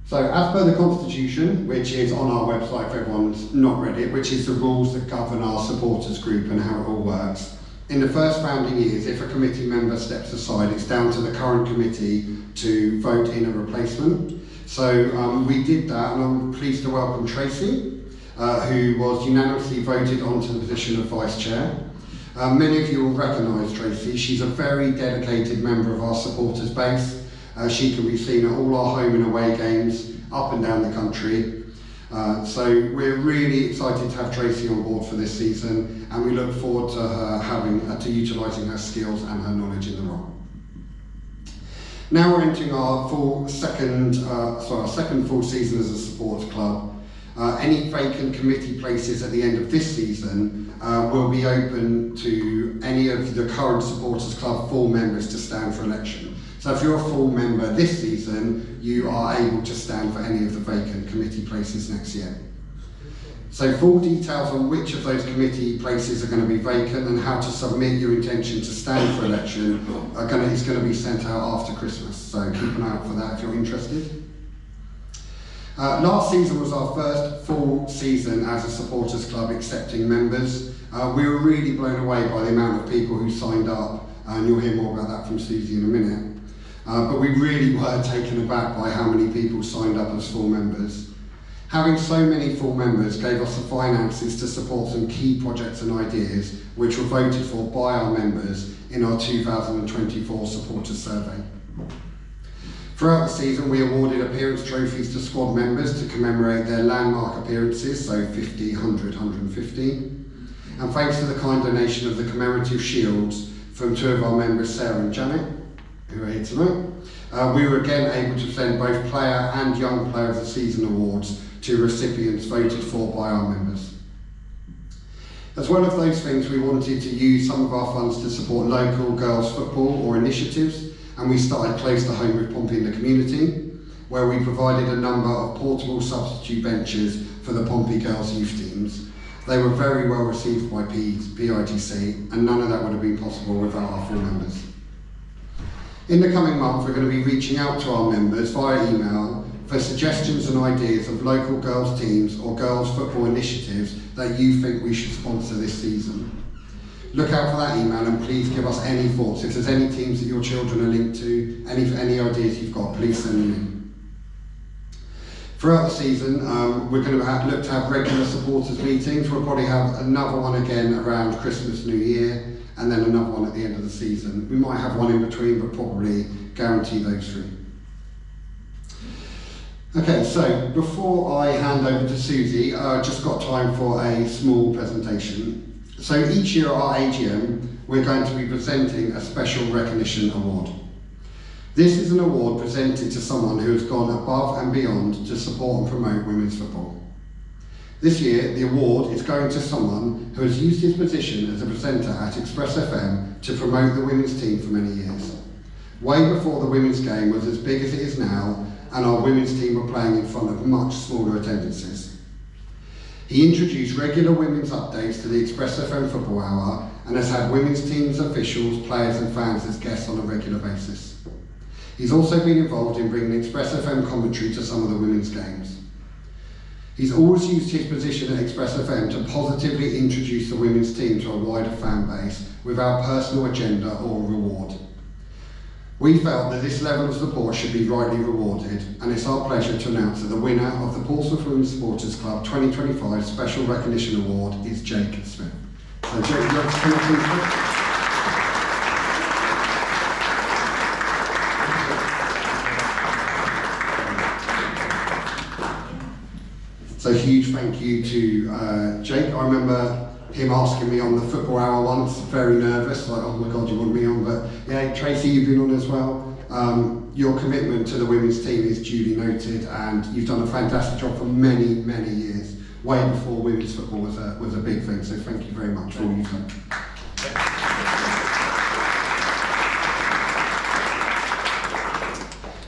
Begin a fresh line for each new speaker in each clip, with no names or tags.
So, as per the Constitution, which is on our website if everyone's not read it, which is the rules that govern our supporters group and how it all works, in the first founding years, if a committee member steps aside, it's down to the current committee to vote in a replacement. So we did that, and I'm pleased to welcome Tracy, who was unanimously voted onto the position of Vice Chair. Many of you will recognise Tracy. She's a very dedicated member of our supporters base. She can be seen at all our home and away games up and down the country. So we're really excited to have Tracy on board for this season, and we look forward to her utilising her skills and her knowledge in the role. Now we're entering our second full season as a sports club. Any vacant committee places at the end of this season will be open to any of the current supporters club full members to stand for election. So if you're a full member this season, you are able to stand for any of the vacant committee places next year. So full details on which of those committee places are going to be vacant and how to submit your intention to stand for election is going to be sent out after Christmas. So keep an eye out for that if you're interested. Last season was our first full season as a supporters club accepting members. We were really blown away by the amount of people who signed up, and you'll hear more about that from Susie in a minute. But we really were taken aback by how many people signed up as full members. Having so many full members gave us the finances to support some key projects and ideas which were voted for by our members in our 2024 supporters survey. Throughout the season we awarded appearance trophies to squad members to commemorate their landmark appearances, so 50, 100, 150. And thanks to the kind donation of the commemorative shields from two of our members, Sarah and Janet, who are here tonight, we were again able to send both player and young player of the season awards to recipients voted for by our members. As well as those things, we wanted to use some of our funds to support local girls football or initiatives, and we started close to home with Pompey in the community, where we provided a number of portable substitute benches for the Pompey girls youth teams. They were very well received by PIGC, and none of that would have been possible without our full members. In the coming month, we're going to be reaching out to our members via email for suggestions and ideas of local girls teams or girls football initiatives that you think we should sponsor this season. Look out for that email and please give us any thoughts. If there's any teams that your children are linked to, any ideas you've got, please send them in. Throughout the season, we're going to look to have regular supporters meetings. We'll probably have another one again around Christmas, New Year, and then another one at the end of the season. We might have one in between, but probably guarantee those three. Okay, so before I hand over to Susie, I've just got time for a small presentation. So each year at our AGM, we're going to be presenting a special recognition award. This is an award presented to someone who has gone above and beyond to support and promote women's football. This year, the award is going to someone who has used his position as a presenter at Express FM to promote the women's team for many years. Way before the women's game was as big as it is now, and our women's team were playing in front of much smaller attendances. He introduced regular women's updates to the Express FM Football Hour and has had women's teams, officials, players and fans as guests on a regular basis. He's also been involved in bringing Express FM commentary to some of the women's games. He's always used his position at Express FM to positively introduce the women's team to a wider fan base without personal agenda or reward. We felt that this level of support should be rightly rewarded, and it's our pleasure to announce that the winner of the Portsmouth Women Supporters Club 2025 Special Recognition Award is Jake Smith. So Jake, would you like to come up, please? So huge thank you to Jake. I remember him asking me on the Football Hour once, very nervous, like, oh my God, you want me on? But yeah, Tracy, you've been on as well. Your commitment to the women's team is duly noted, and you've done a fantastic job for many, many years, way before women's football was a big thing. So thank you very much for all you've done.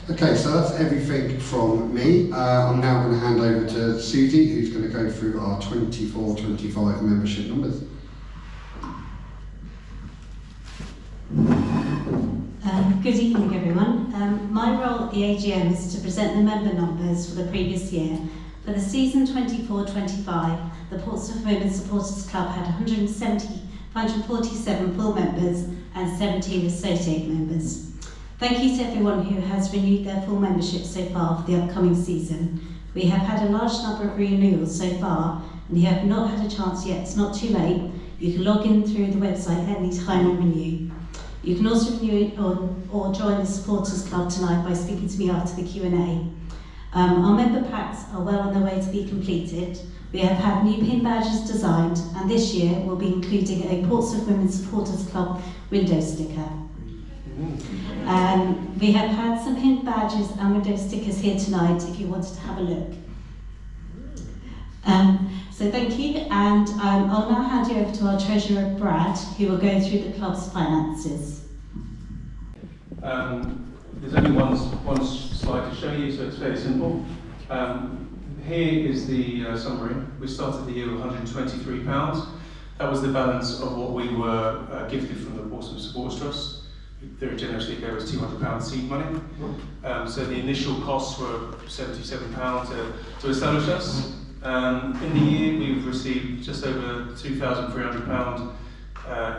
Okay, so that's everything from me. I'm now going to hand over to Susie, who's going to go through our 24-25 membership numbers.
Good evening, everyone. My role at the AGM is to present the member numbers for the previous year. For the season 24-25, the Portsmouth Women Supporters Club had 147 full members and 17 associate members. Thank you to everyone who has renewed their full membership so far for the upcoming season. We have had a large number of renewals so far, and if you have not had a chance yet, it's not too late. You can log in through the website any time and renew. You can also renew it or join the Supporters Club tonight by speaking to me after the Q&A. Our member packs are well on their way to be completed. We have had new pin badges designed, and this year we'll be including a Portsmouth Women Supporters Club window sticker. We have had some pin badges and window stickers here tonight if you wanted to have a look. So thank you, and I'll now hand you over to our Treasurer Brad, who will go through the club's finances.
There's only one slide to show you, so it's very simple. Here is the summary. We started the year with £123. That was the balance of what we were gifted from the Portsmouth Supporters Trust. Very generously gave us £200 seed money. So the initial costs were £77 to establish us. In the year we've received just over £2,300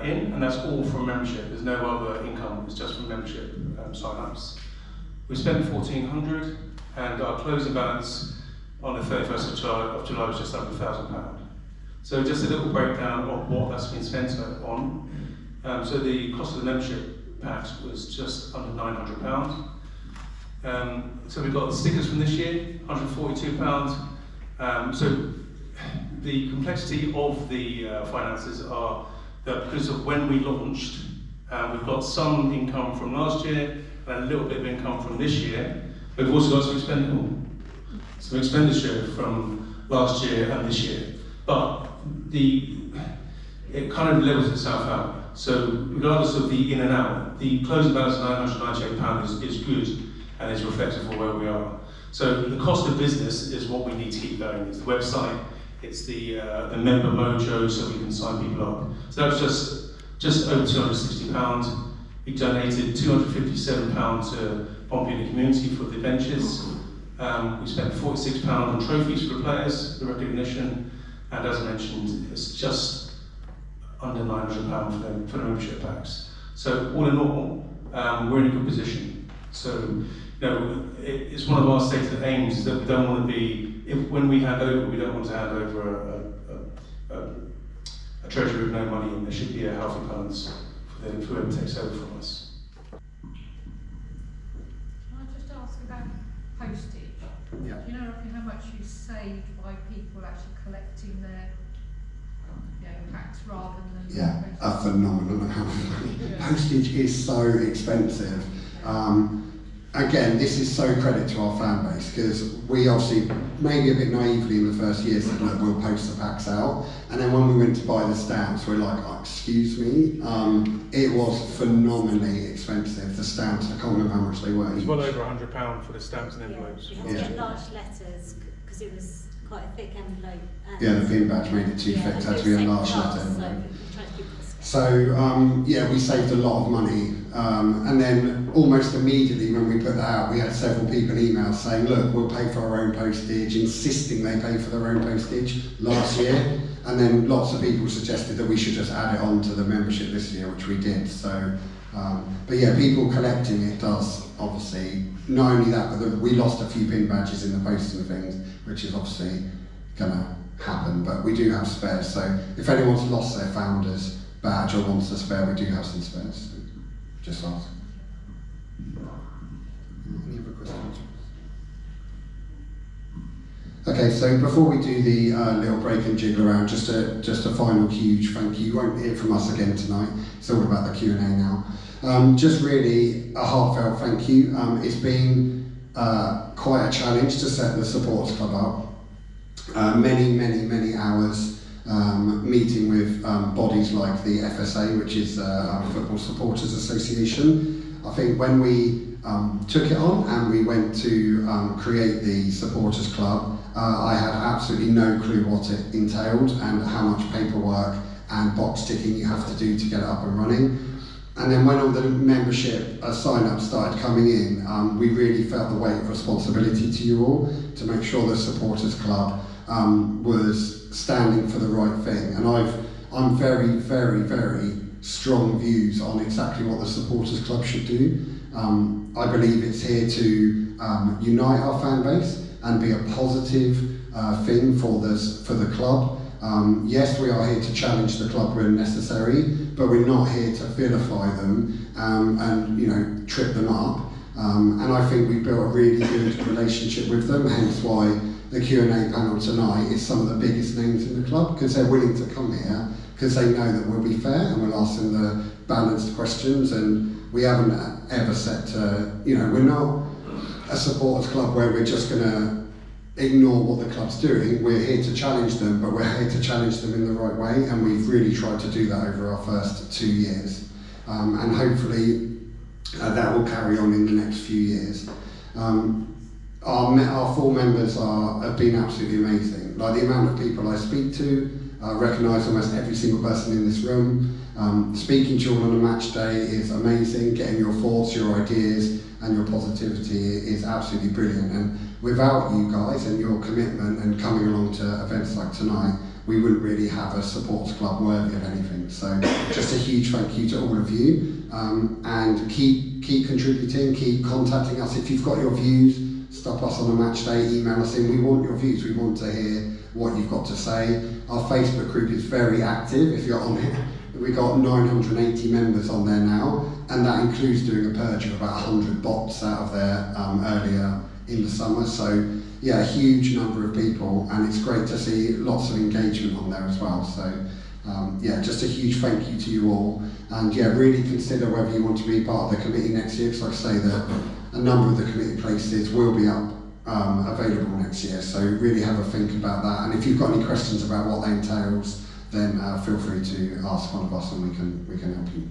in, and that's all from membership. There's no other income, it's just from membership sign-ups. We spent £1,400, and our closing balance on the 31st of July was just over £1,000. So just a little breakdown of what that's been spent on. So the cost of the membership packs was just under £900. So we've got the stickers from this year, £142. So the complexity of the finances are that because of when we launched, we've got some income from last year and a little bit of income from this year, but we've also got some expenditure from last year and this year. But it kind of levels itself out. So regardless of the in and out, the closing balance of £998 is good and is reflective of where we are. So the cost of business is what we need to keep going. It's the website, it's the member mojo, so we can sign people up. So that was just over £260. We donated £257 to Pompey in the community for the benches. We spent £46 on trophies for the players, the recognition, and as I mentioned, it's just under £900 for the membership packs. So all in all, we're in a good position. So it's one of our stated aims is that we don't want to be, when we hand over, we don't want to hand over a treasury with no money, and there should be a healthy balance for whoever takes over from us.
Can I just ask about postage?
Yeah.
Do you know roughly how much you saved by people actually collecting their packs rather than
a phenomenal amount of money. Yeah. Postage is so expensive. Again, this is so credit to our fan base, because we obviously, maybe a bit naively in the first year, said, look, we'll post the packs out. And then when we went to buy the stamps, we're like, oh, excuse me. It was phenomenally expensive, the stamps. I can't remember how much they were.
It was well over £100 for the stamps and envelopes.
Yeah, you had to get large letters, because it was quite a thick envelope.
Yeah, the pin badge made it too thick, so it had to be a large letter envelope. So we saved a lot of money, and then almost immediately when we put that out, we had several people email saying, look, we'll pay for our own postage, insisting they pay for their own postage last year, and then lots of people suggested that we should just add it on to the membership this year, which we did. So, but yeah, people collecting it does, obviously, not only that, but we lost a few pin badges in the post and things, which is obviously going to happen, but we do have spares, so if anyone's lost their founders badge or wants a spare, we do have some spares, so just ask. Any other questions? Okay, so before we do the little break and jiggle around, just a final huge thank you. You won't hear from us again tonight, it's all about the Q&A now. Just really a heartfelt thank you. It's been quite a challenge to set the Supporters Club up. Many hours meeting with bodies like the FSA, which is Football Supporters Association. I think when we took it on and we went to create the Supporters Club, I had absolutely no clue what it entailed and how much paperwork and box ticking you have to do to get it up and running. And then when all the membership sign-ups started coming in, we really felt the weight of responsibility to you all to make sure the Supporters Club was standing for the right thing. And I'm very, very, very strong views on exactly what the Supporters Club should do. I believe it's here to unite our fan base and be a positive thing for the club. Yes, we are here to challenge the club when necessary, but we're not here to vilify them and trip them up. And I think we've built a really good relationship with them, hence why the Q&A panel tonight is some of the biggest names in the club, because they're willing to come here because they know that we'll be fair and we'll ask them the balanced questions, and we haven't ever set to, we're not a supporters club where we're just going to ignore what the club's doing. We're here to challenge them, but we're here to challenge them in the right way, and we've really tried to do that over our first 2 years. And hopefully that will carry on in the next few years. Our full members have been absolutely amazing. Like the amount of people I speak to, I recognise almost every single person in this room. Speaking to you all on a match day is amazing. Getting your thoughts, your ideas and your positivity is absolutely brilliant. And without you guys and your commitment and coming along to events like tonight, we wouldn't really have a supporters club worthy of anything. So just a huge thank you to all of you, and keep contributing, keep contacting us. If you've got your views, stop us on a match day, email us in. We want your views, we want to hear what you've got to say. Our Facebook group is very active. If you're on it, we've got 980 members on there now, and that includes doing a purge of about 100 bots out of there earlier in the summer. So yeah, a huge number of people, and it's great to see lots of engagement on there as well. So yeah, just a huge thank you to you all, and yeah, really consider whether you want to be part of the committee next year, because like I say, that a number of the committee places will be up available next year, so really have a think about that. And if you've got any questions about what that entails, then feel free to ask one of us and we can help you.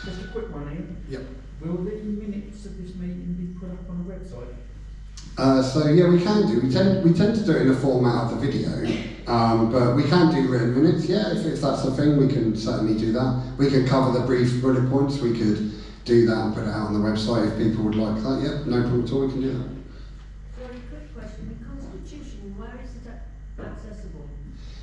Just a quick one, Ian.
Yep.
Will the minutes of this meeting be put up on the website?
So yeah, we can do. We tend to do it in the format of the video, but we can do written minutes. Yeah, if that's the thing, we can certainly do that. We could cover the brief bullet points. We could do that and put it out on the website if people would like that. Yeah, no problem at all. We can do that.
Very quick question. The Constitution, where is it accessible?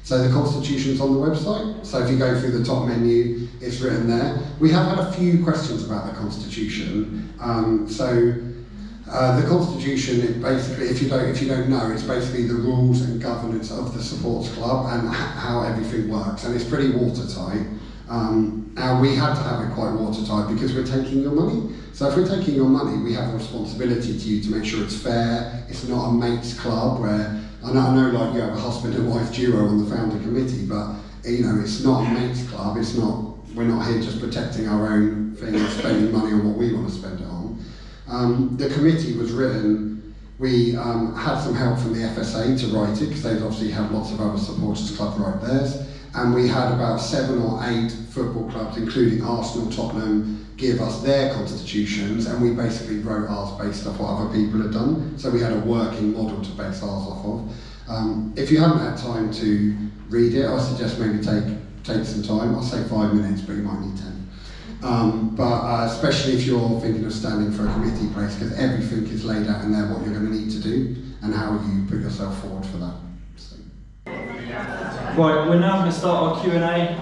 So the Constitution's on the website. So if you go through the top menu, it's written there. We have had a few questions about the Constitution. The Constitution, it basically, if you don't know, it's basically the rules and governance of the supporters club and how everything works, and it's pretty watertight. And we had to have it quite watertight because we're taking your money. So if we're taking your money, we have a responsibility to you to make sure it's fair. It's not a mates club where, I know like you have a husband and wife duo on the founding committee, but it's not a mates club. We're not here just protecting our own thing and spending money on what we want to spend it on. The committee was written, we had some help from the FSA to write it, because they've obviously had lots of other supporters clubs write theirs, and we had about 7 or 8 football clubs, including Arsenal, Tottenham, give us their constitutions, and we basically wrote ours based off what other people had done, so we had a working model to base ours off of. If you haven't had time to read it, I suggest maybe take some time. I'll say 5 minutes, but you might need 10. But especially if you're thinking of standing for a committee place, because everything is laid out in there, what you're going to need to do and how you put yourself forward for that. So.
Right, we're now going to start our Q&A.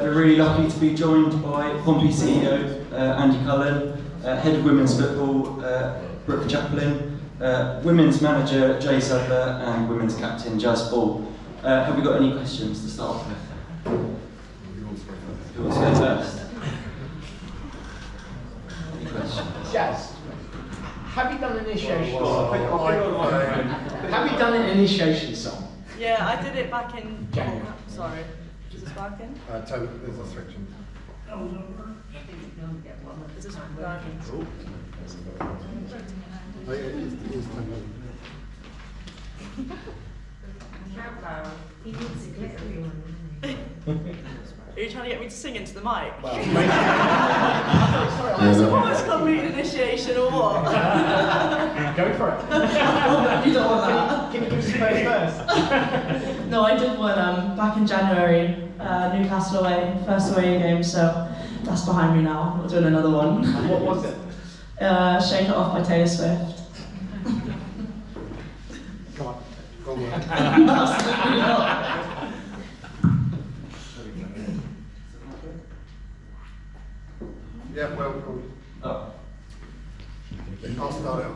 We're really lucky to be joined by Pompey CEO Andy Cullen, Head of Women's Football Brooke Chaplen, Women's Manager Jay Sadler, and Women's Captain Jazz Ball. Have we got any questions to start off with? Who wants to go first?
Jazz, have you done an initiation song? Have you done an initiation song?
Yeah, I did it back in
January.
Sorry, is this working?
There's a section.
Is this working?
He needs to get everyone.
Are you trying to get me to sing into the mic?
Well,
Supporters club meeting initiation or what?
go for it.
You don't want that.
Can you give us the first?
No, I did one back in January, Newcastle away, first away game, so That's behind me now. We're doing another one.
What was it?
Shake It Off by Taylor Swift.
Go on.
Absolutely not.
Yeah, well,
Oh.
I'll start it.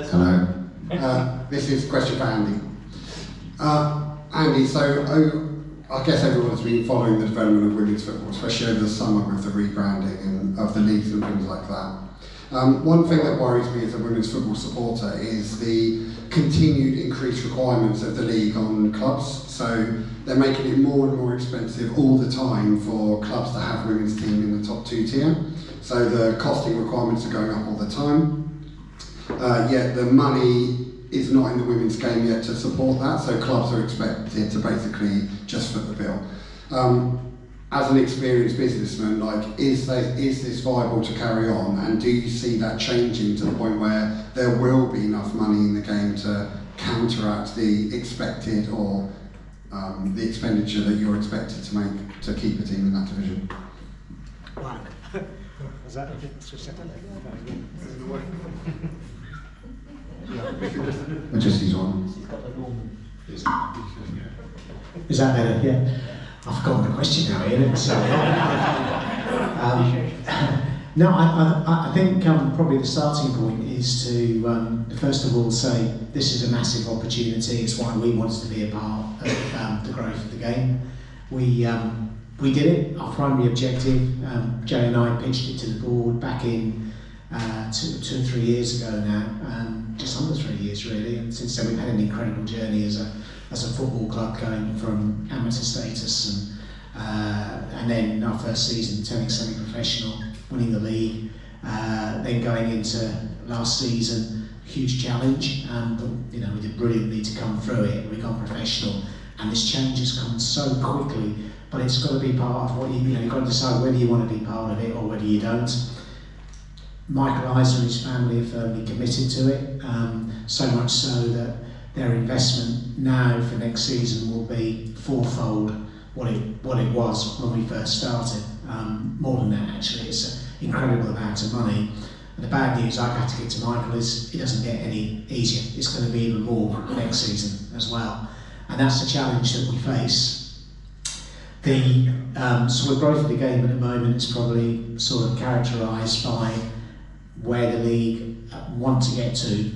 Hello. This is a question for Andy. Andy, so I guess everyone's been following the development of women's football, especially over the summer with the rebranding and of the leagues and things like that. One thing that worries me as a women's football supporter is the continued increased requirements of the league on clubs. So they're making it more and more expensive all the time for clubs to have women's team in the top 2 tier. So the costing requirements are going up all the time. Yet the money is not in the women's game yet to support that, so clubs are expected to basically just foot the bill. As an experienced businessman, like, is this viable to carry on, and do you see that changing to the point where there will be enough money in the game to counteract the expected or the expenditure that you're expected to make to keep a team in that division?
Wow. Was that a second?
We'll just use one.
Is that better? Yeah. I've forgotten the question now, Ian. So, no, I think probably the starting point is to first of all say this is a massive opportunity. It's why we wanted to be a part of the growth of the game. We did it. Our primary objective, Jay and I pitched it to the board back in 2 or 3 years ago now, just under 3 years really, and since then we've had an incredible journey as a football club, going from amateur status and then our first season turning semi-professional, winning the league, then going into last season, huge challenge, but we did brilliantly to come through it. We've gone professional, and this change has come so quickly, but it's got to be part of what you've got to decide whether you want to be part of it or whether you don't. Michael Eisen and his family are firmly committed to it, so much so that their investment now for next season will be fourfold what it was when we first started. More than that, actually. It's an incredible amount of money. And the bad news I've had to get to Michael is it doesn't get any easier. It's going to be even more next season as well. And that's the challenge that we face. The sort of growth of the game at the moment is probably sort of characterised by where the league want to get to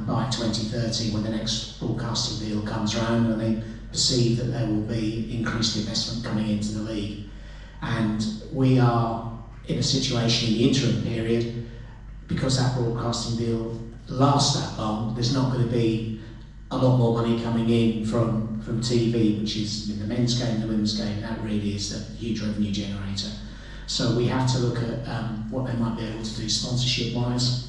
by 2030 when the next broadcasting deal comes around, and they perceive that there will be increased investment coming into the league. And we are in a situation in the interim period, because that broadcasting deal lasts that long, there's not going to be a lot more money coming in from TV, which is in the men's game, the women's game. That really is a huge revenue generator. So we have to look at what they might be able to do sponsorship-wise.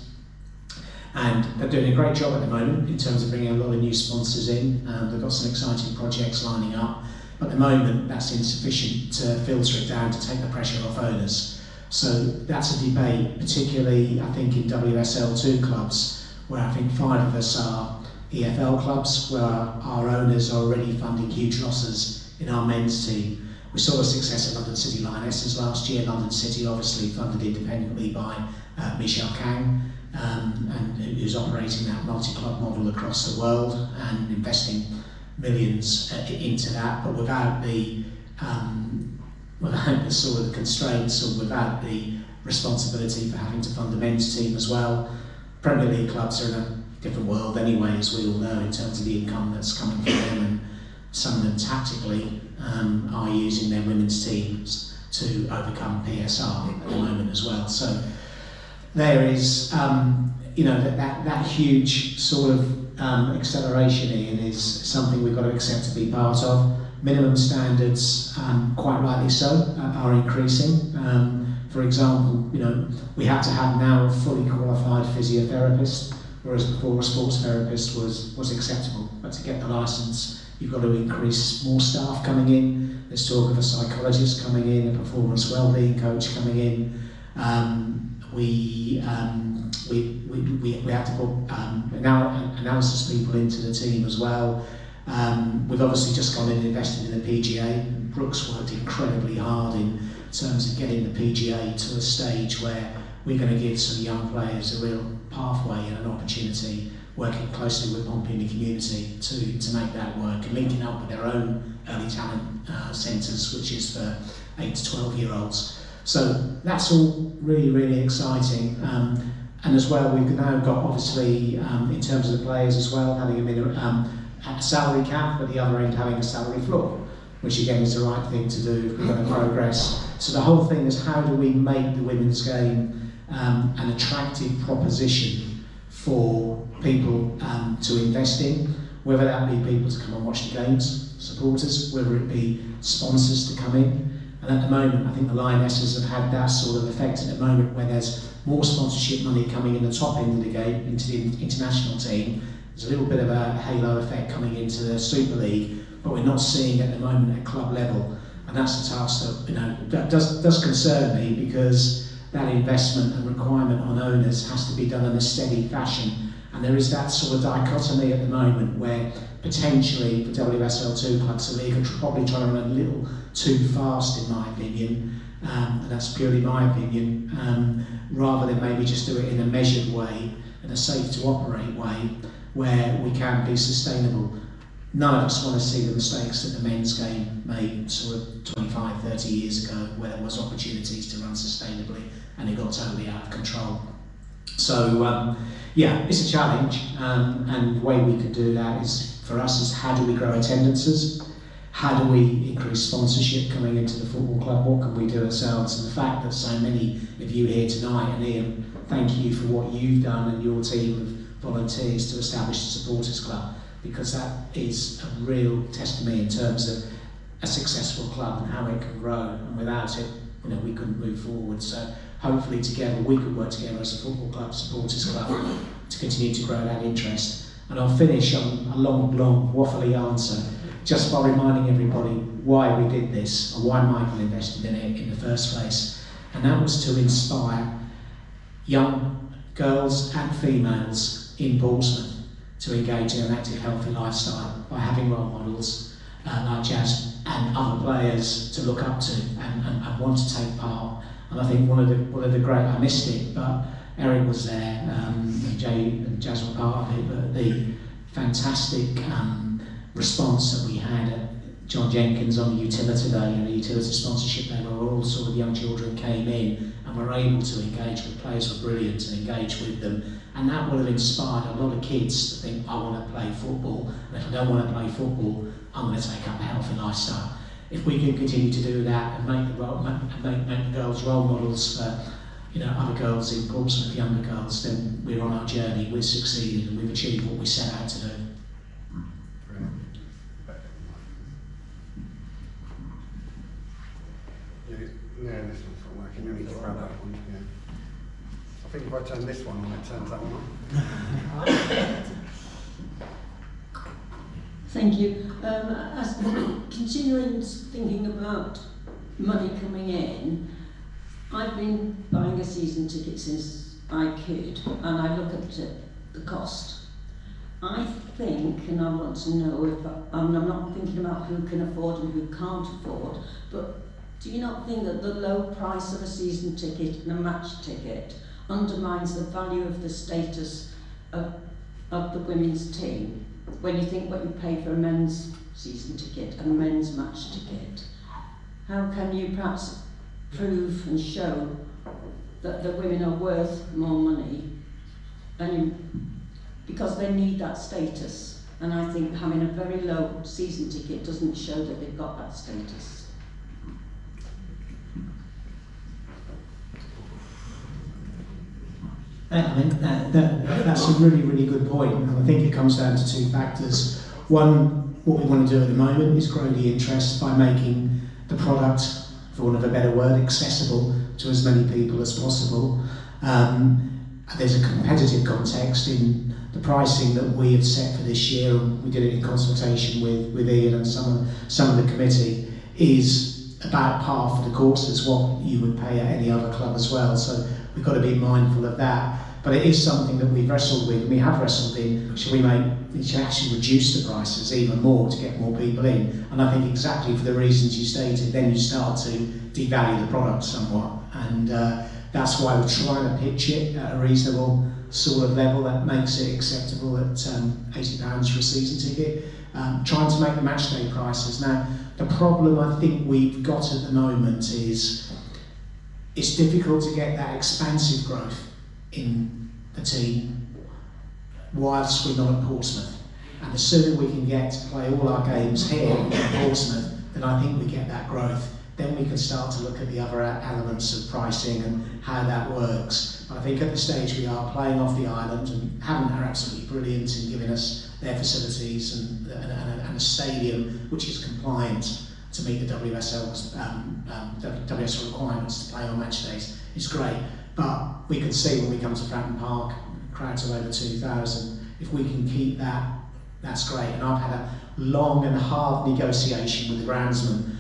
And they're doing a great job at the moment in terms of bringing a lot of new sponsors in. They've got some exciting projects lining up. But at the moment, that's insufficient to filter it down to take the pressure off owners. So that's a debate, particularly, I think, in WSL2 clubs, where I think 5 of us are EFL clubs, where our owners are already funding huge losses in our men's team. We saw the success of London City Lionesses last year. London City, obviously funded independently by Michelle Kang, and who's operating that multi-club model across the world and investing millions into that, but without the sort of constraints or without the responsibility for having to fund the men's team as well. Premier League clubs are in a different world anyway, as we all know, in terms of the income that's coming from them, and some of them tactically are using their women's teams to overcome PSR at the moment as well. So there is, that huge sort of acceleration, Ian, is something we've got to accept to be part of. Minimum standards, quite rightly so, are increasing. For example, we have to have now a fully qualified physiotherapist, whereas before a sports therapist was acceptable. But to get the licence, you've got to increase more staff coming in. There's talk of a psychologist coming in, a performance wellbeing coach coming in. We have to put analysis people into the team as well. We've obviously just gone in and invested in the PGA. Brooke's worked incredibly hard in terms of getting the PGA to a stage where we're going to give some young players a real pathway and an opportunity, working closely with Pompey and the community to make that work, and linking up with their own early talent centres, which is for 8 to 12-year-olds. So that's all really, really exciting. And as well, we've now got, obviously, in terms of the players as well, having a salary cap, but the other end having a salary floor, which again is the right thing to do if we're going to progress. So the whole thing is, how do we make the women's game an attractive proposition for people to invest in, whether that be people to come and watch the games, supporters, whether it be sponsors to come in. And at the moment, I think the Lionesses have had that sort of effect at the moment, where there's more sponsorship money coming in the top end of the game, into the international team. There's a little bit of a halo effect coming into the Super League, but we're not seeing at the moment at club level. And that's the task that does concern me, because that investment and requirement on owners has to be done in a steady fashion. And there is that sort of dichotomy at the moment where potentially the WSL2 clubs, the league, are probably trying to run a little too fast, in my opinion, and that's purely my opinion, rather than maybe just do it in a measured way, in a safe to operate way, where we can be sustainable. None of us want to see the mistakes that the men's game made sort of 25, 30 years ago, where there was opportunities to run sustainably and it got totally out of control. So yeah, it's a challenge, and the way we could do that is, for us, is how do we grow attendances? How do we increase sponsorship coming into the football club? What can we do ourselves? And the fact that so many of you here tonight, and Ian, thank you for what you've done and your team of volunteers to establish the Supporters Club, because that is a real testimony in terms of a successful club and how it can grow, and without it, we couldn't move forward. So hopefully together we could work together as a football club, Supporters Club, to continue to grow that interest. And I'll finish on a long waffly answer, just by reminding everybody why we did this, or why Michael invested in it in the first place. And that was to inspire young girls and females in Portsmouth to engage in an active, healthy lifestyle by having role models like Jazz and other players to look up to and want to take part. And I think one of the great, I missed it, but Eric was there, and Jay and Jazz were part of it, but the fantastic response that we had at John Jenkins on the Utility Day, and the Utility sponsorship day, where all sort of young children came in and were able to engage with players, were brilliant, and engage with them. And that would have inspired a lot of kids to think, I want to play football, and if I don't want to play football, I'm going to take up a healthy lifestyle. If we can continue to do that and make the girls role models for other girls in Portsmouth, younger girls, then we're on our journey, we've succeeded, and we've achieved what we set out to do.
Yeah, this one's not working. You need to grab that one. Yeah. I think if I turn this one on, it turns that one on.
Thank you. As continuing thinking about money coming in, I've been buying a season ticket since I could, and I look at the cost. I think, and I want to know if I'm not thinking about who can afford and who can't afford, but do you not think that the low price of a season ticket and a match ticket undermines the value of the status of the women's team? When you think what you pay for a men's season ticket and a men's match ticket, how can you perhaps prove and show that the women are worth more money, because they need that status? And I think having a very low season ticket doesn't show that they've got that status.
That's a really, really good point, and I think it comes down to two factors. One, what we want to do at the moment is grow the interest by making the product, for want of a better word, accessible to as many people as possible. There's a competitive context in the pricing that we have set for this year, and we did it in consultation with Ian and some of the committee, is about par for the course as what you would pay at any other club as well. So we've got to be mindful of that. But it is something that we've wrestled with, and we have wrestled in. Should we actually reduce the prices even more to get more people in? And I think exactly for the reasons you stated, then you start to devalue the product somewhat. And that's why we're trying to pitch it at a reasonable sort of level that makes it acceptable at £80 for a season ticket. Trying to make the match day prices. Now, the problem I think we've got at the moment is it's difficult to get that expansive growth in the team whilst we're not at Portsmouth. And the sooner we can get to play all our games here at Portsmouth, then I think we get that growth. Then we can start to look at the other elements of pricing and how that works. But I think at the stage we are playing off the island, and Hammond are absolutely brilliant in giving us their facilities and a stadium which is compliant to meet the WSL requirements to play on match days. It's great, but we can see when we come to Fratton Park, crowds of over 2,000. If we can keep that, that's great. And I've had a long and hard negotiation with the groundsman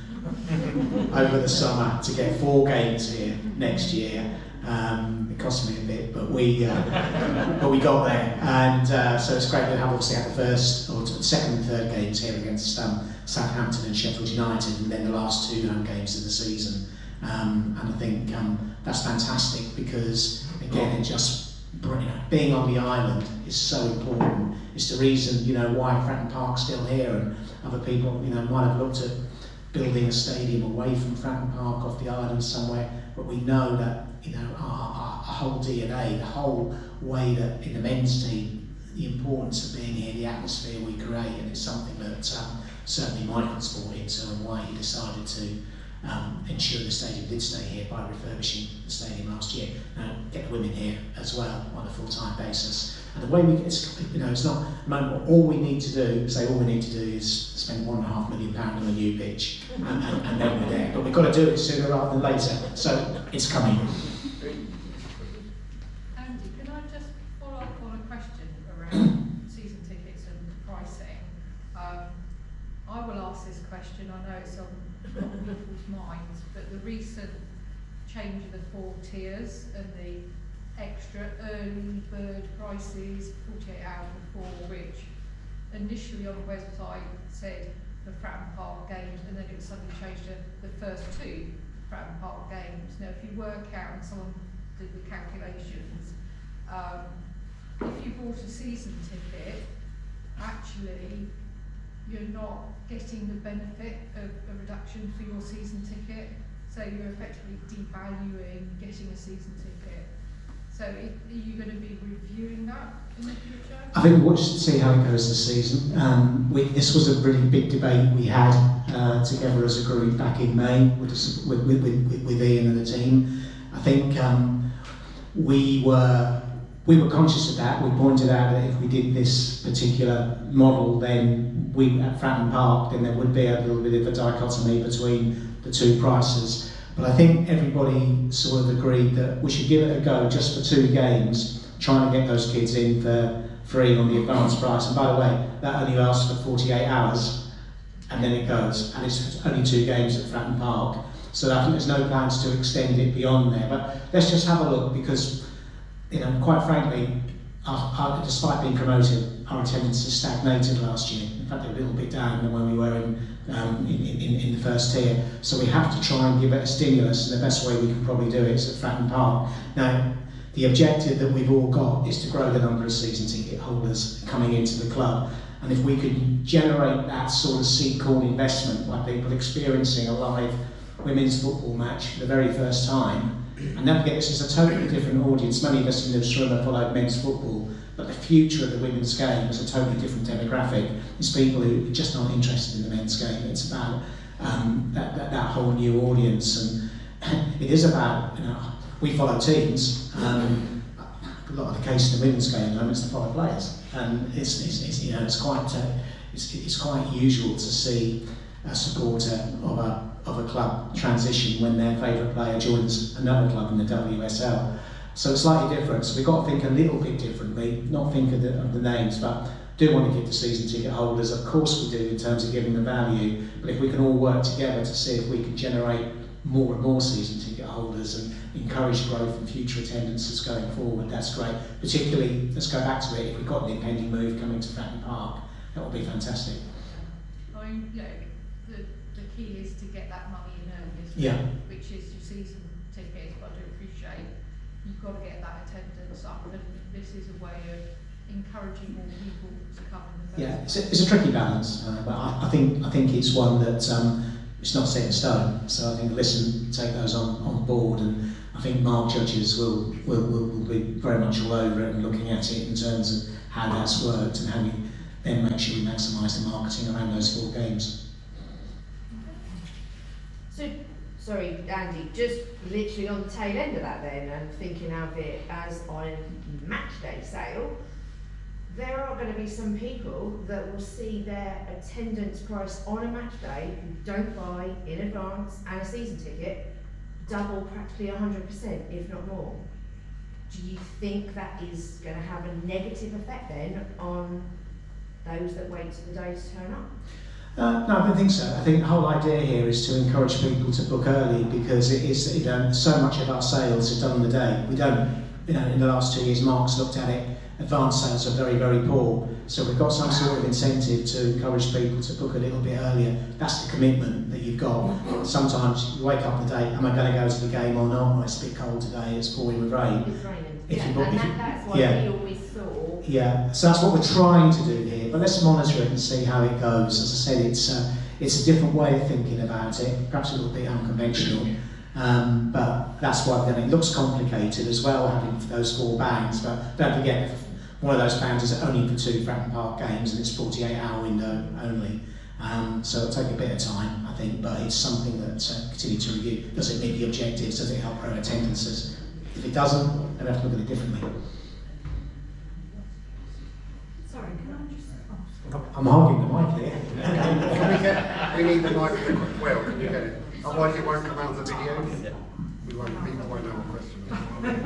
over the summer to get 4 games here next year. It cost me a bit, but we got there, and so it's great to have obviously had the first or second and third games here against Southampton and Sheffield United, and then the last 2 home games of the season. And I think that's fantastic because again, it just being on the island is so important. It's the reason why Fratton Park's still here, and other people might have looked at building a stadium away from Fratton Park off the island somewhere, but we know that our whole DNA, the whole way that in the men's team, the importance of being here, the atmosphere we create, and it's something that certainly Michael's bought into, and why he decided to ensure the stadium did stay here by refurbishing the stadium last year. Get the women here as well on a full-time basis. And the way it's not a moment all we need to do is spend £1.5 million on a new pitch, and then we're there. But we've got to do it sooner rather than later. So it's coming.
Andy, can I just follow up on a question around season tickets and pricing? I will ask this question. I know it's on people's minds, but the recent change of the 4 tiers and the extra early bird prices 48 hours before, which initially on the website said for Fratton Park games, and then it was suddenly changed to the first 2 Fratton Park games. Now, if you work out, and someone did the calculations, if you bought a season ticket, actually you're not getting the benefit of a reduction for your season ticket, so you're effectively devaluing getting a season ticket. So are you going to be reviewing that in the future?
I think we'll watch to see how it goes this season. This was a really big debate we had together as a group back in May with Ian and the team. I think we were conscious of that. We pointed out that if we did this particular model, then we at Fratton Park, then there would be a little bit of a dichotomy between the 2 prices. But I think everybody sort of agreed that we should give it a go just for 2 games, trying to get those kids in for free on the advance price. And by the way, that only lasts for 48 hours, and then it goes. And it's only 2 games at Fratton Park. So I think there's no plans to extend it beyond there. But let's just have a look, because quite frankly, despite being promoted, our attendance has stagnated last year. In fact, a little bit down than when we were in the first tier. So we have to try and give it a stimulus, and the best way we can probably do it is at Fratton Park. Now, the objective that we've all got is to grow the number of season ticket holders coming into the club. And if we can generate that sort of seed corn investment by people experiencing a live women's football match for the very first time, and don't forget, this is a totally different audience. Many of us in this room have followed men's football, but the future of the women's game is a totally different demographic. It's people who just aren't interested in the men's game. It's about that whole new audience, and it is about, we follow teams. A lot of the case in the women's game, it's to follow players, and it's quite usual to see a supporter of a club transition when their favourite player joins another club in the WSL. So it's slightly different. So we've got to think a little bit differently, not think of the names, but do want to give the season ticket holders, of course we do, in terms of giving the value, but if we can all work together to see if we can generate more and more season ticket holders encourage growth and future attendances going forward. That's great. Particularly, let's go back to it, if we've got the impending move coming to Fratton Park, that would be fantastic.
I mean, you know, the key is to get that money in early, isn't
Yeah.
it? Which is your season tickets, but I do appreciate you've got to get that attendance up, and this is a way of encouraging more people to come in the first
Yeah,
place.
it's a tricky balance, but I think it's one that it's not set in stone. So I think take those on board, and I think Mark judges will be very much all over it and looking at it in terms of how that's worked and how we then make sure we maximise the marketing around those 4 games.
So, sorry, Andy, just literally on the tail end of that then, and thinking of it as on match day sale, there are going to be some people that will see their attendance price on a match day who don't buy in advance and a season ticket double practically 100%, if not more. Do you think that is going to have a negative effect then on those that wait till the day to turn up?
No, I don't think so. I think the whole idea here is to encourage people to book early, because it is, so much of our sales is done on the day. We don't, in the last 2 years, Mark's looked at it, advance sales are very, very poor. So we've got some sort of incentive to encourage people to book a little bit earlier. That's the commitment that you've got. Sometimes you wake up the day, am I going to go to the game or not? Oh, it's a bit cold today, it's pouring with rain.
It's raining.
If
Yeah,
you book,
and that's why we always thought.
Yeah, so that's what we're trying to do here, but let's monitor it and see how it goes. As I said, it's a different way of thinking about it, perhaps a little bit unconventional, but that's why then it looks complicated as well, having those 4 bands. But don't forget, one of those bands is only for 2 Fratton Park games, and it's 48-hour window only. So it'll take a bit of time, I think, but it's something that continue to review. Does it meet the objectives? Does it help grow attendances? If it doesn't, then we have to look at it differently.
Sorry, can I just...
I'm hogging the mic here.
We need the mic. Well, can you get it? Otherwise it won't come out of the video. People won't know what question it is.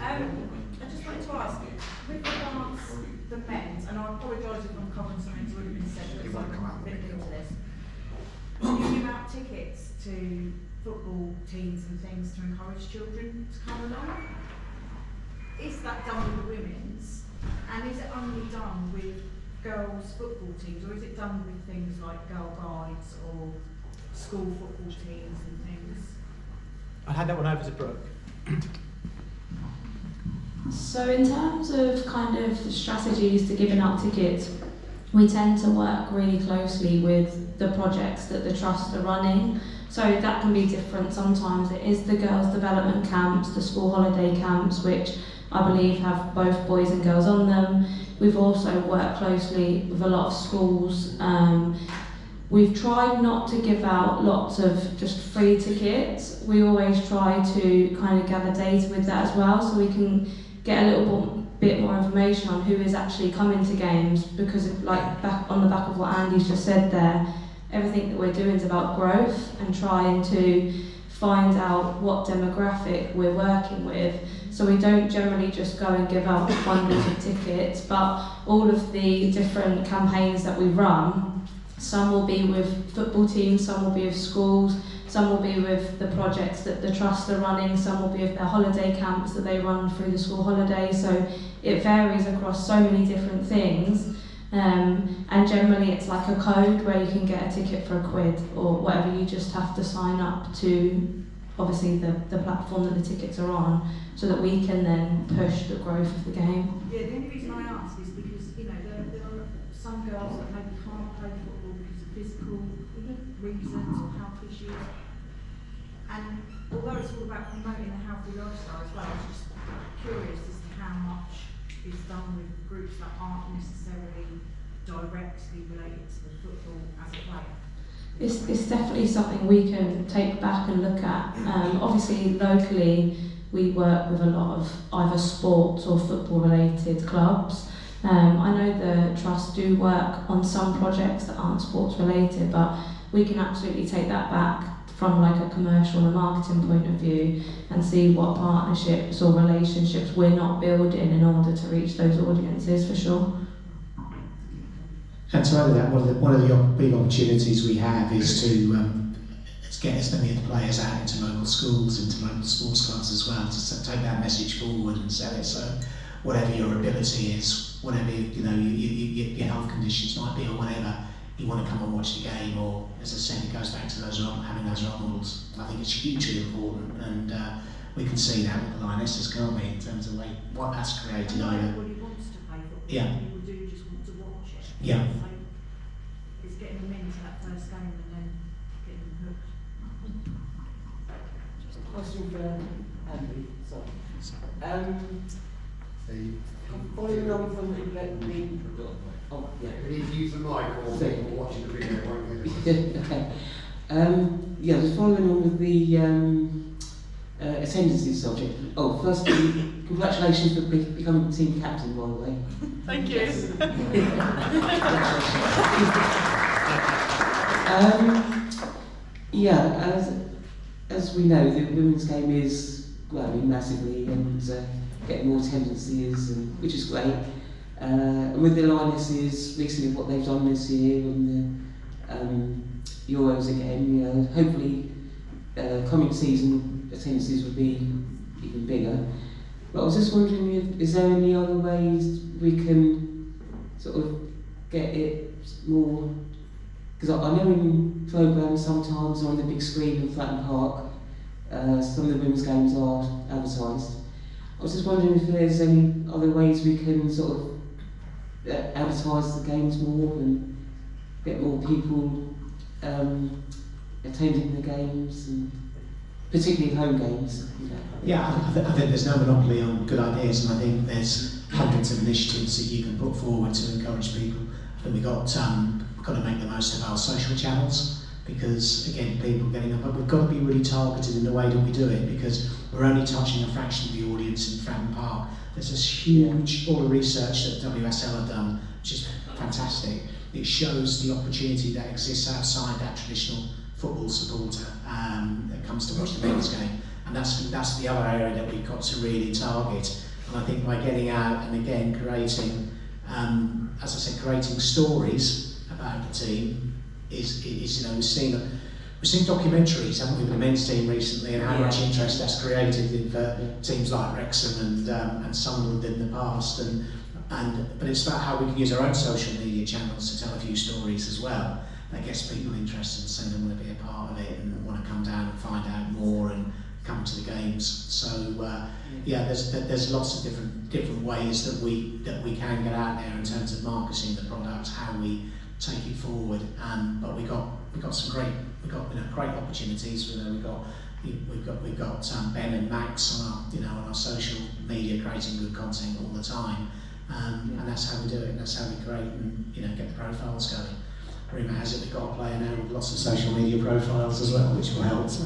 I just wanted to ask, with regards to the men's, and I apologise if I'm covering something that's already been said,
It
because
won't come out
I've
of the
been
video.
into this. You give out tickets to football teams and things to encourage children to come along. Is that done with the women's? And is it only done with girls' football teams, or is it done with things like girl guides or school football teams and things?
I'll hand that one over to Brooke.
So in terms of kind of strategies to giving out tickets, we tend to work really closely with the projects that the trust are running. So that can be different. Sometimes it is the girls' development camps, the school holiday camps, which I believe have both boys and girls on them. We've also worked closely with a lot of schools. We've tried not to give out lots of just free tickets. We always try to kind of gather data with that as well, so we can get a little bit more information on who is actually coming to games, because on the back of what Andy's just said there, everything that we're doing is about growth and trying to find out what demographic we're working with. So we don't generally just go and give out bundles of tickets, but all of the different campaigns that we run, some will be with football teams, some will be with schools, some will be with the projects that the trust are running, some will be with their holiday camps that they run through the school holiday. So it varies across so many different things. And generally it's like a code where you can get a ticket for £1 or whatever. You just have to sign up to obviously the platform that the tickets are on, so that we can then push the growth of the game.
Yeah, the only reason I ask is because, there are some girls that maybe can't play football because of physical reasons or health issues. And although it's all about promoting a healthy lifestyle as well, I was just curious as to how much is done with groups that aren't necessarily directly related to the football as a player.
It's definitely something we can take back and look at. Obviously, locally, we work with a lot of either sports or football related clubs. I know the Trust do work on some projects that aren't sports related, but we can absolutely take that back from like a commercial and marketing point of view and see what partnerships or relationships we're not building in order to reach those audiences, for sure. And
to add to that, one of the big opportunities we have is to get as many of the players out into local schools, into local sports clubs as well, to take that message forward and sell it. So whatever your ability is, whatever your health conditions might be, or whatever, you want to come and watch the game, or as I said, it goes back to having those role models. I think it's hugely important, and we can see that with the Lionesses, can't we, in terms of what that's created.
Everybody wants to play football.
Yeah.
People do just want to watch it.
Yeah.
So it's getting them into that first game and then getting them hooked.
Just a question for Andy. Following on from the oh, yeah.
You need to use the mic, or people watching the video won't hear it.
Yeah, just following on with the attendances subject. Oh, firstly, congratulations for becoming team captain, by the way.
Thank you.
Yeah, as we know, the women's game is growing massively and getting more attendances, and which is great. And with the Lionesses, recently what they've done this year and the Euros again, hopefully coming season attendances will be even bigger. But I was just wondering, is there any other ways we can sort of get it more? Because I know in programmes sometimes on the big screen in Fratton Park, some of the women's games are advertised. I was just wondering if there's any other ways we can sort of advertise the games more and get more people attending the games, and particularly home games.
Yeah, I think there's no monopoly on good ideas, and I think there's hundreds of initiatives that you can put forward to encourage people. I think we've got to make the most of our social channels, because again, people getting up, but we've got to be really targeted in the way that we do it, because we're only touching a fraction of the audience in Fratton Park. There's this huge, all the research that WSL have done, which is fantastic. It shows the opportunity that exists outside that traditional football supporter that comes to watch the men's game, and that's the other area that we've got to really target. And I think by getting out and again creating, as I said, creating stories about the team is we've seen documentaries, haven't we, with the men's team recently, and how much interest that's created in teams like Wrexham and Sunderland in the past, but it's about how we can use our own social media channels to tell a few stories as well. That gets people interested and saying they want to be a part of it and want to come down and find out more and come to the games. So there's lots of different ways that we can get out there in terms of marketing the product, how we take it forward. But we've got some great opportunities. We've got Ben and Max on our social media, creating good content all the time, and that's how we do it. That's how we create and get the profiles going. Rumour has it we've got a player now with lots of social media profiles as well, which will help. So.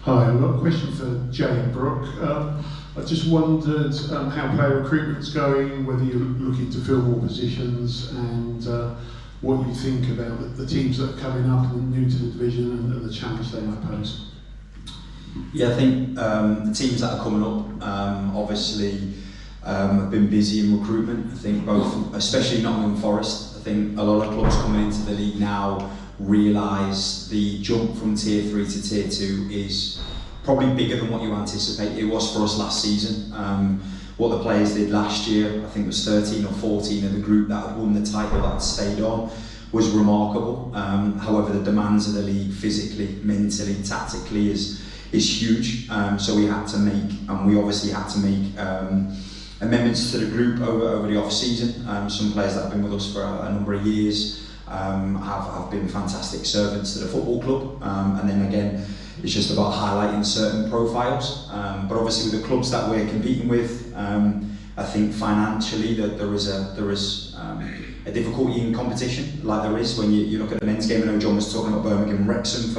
Hi, I've got a question for Jay and Brooke. I just wondered how player recruitment's going, whether you're looking to fill more positions, and what you think about the teams that are coming up and new to the division and the challenge they might pose.
Yeah, I think the teams that are coming up obviously have been busy in recruitment. I think both, especially Nottingham Forest, I think a lot of clubs coming into the league now realise the jump from Tier 3 to Tier 2 is probably bigger than what you anticipate. It was for us last season. What the players did last year, I think it was 13 or 14 of the group that had won the title that had stayed on, was remarkable. However, the demands of the league physically, mentally, tactically is huge. So we had to make, and we obviously had to make amendments to the group over the off season. Some players that have been with us for a number of years have been fantastic servants to the football club, and then again it's just about highlighting certain profiles, but obviously with the clubs that we're competing with, I think financially that there is a difficulty in competition, like there is when you look at the men's game. I know John was talking about Birmingham and Wrexham.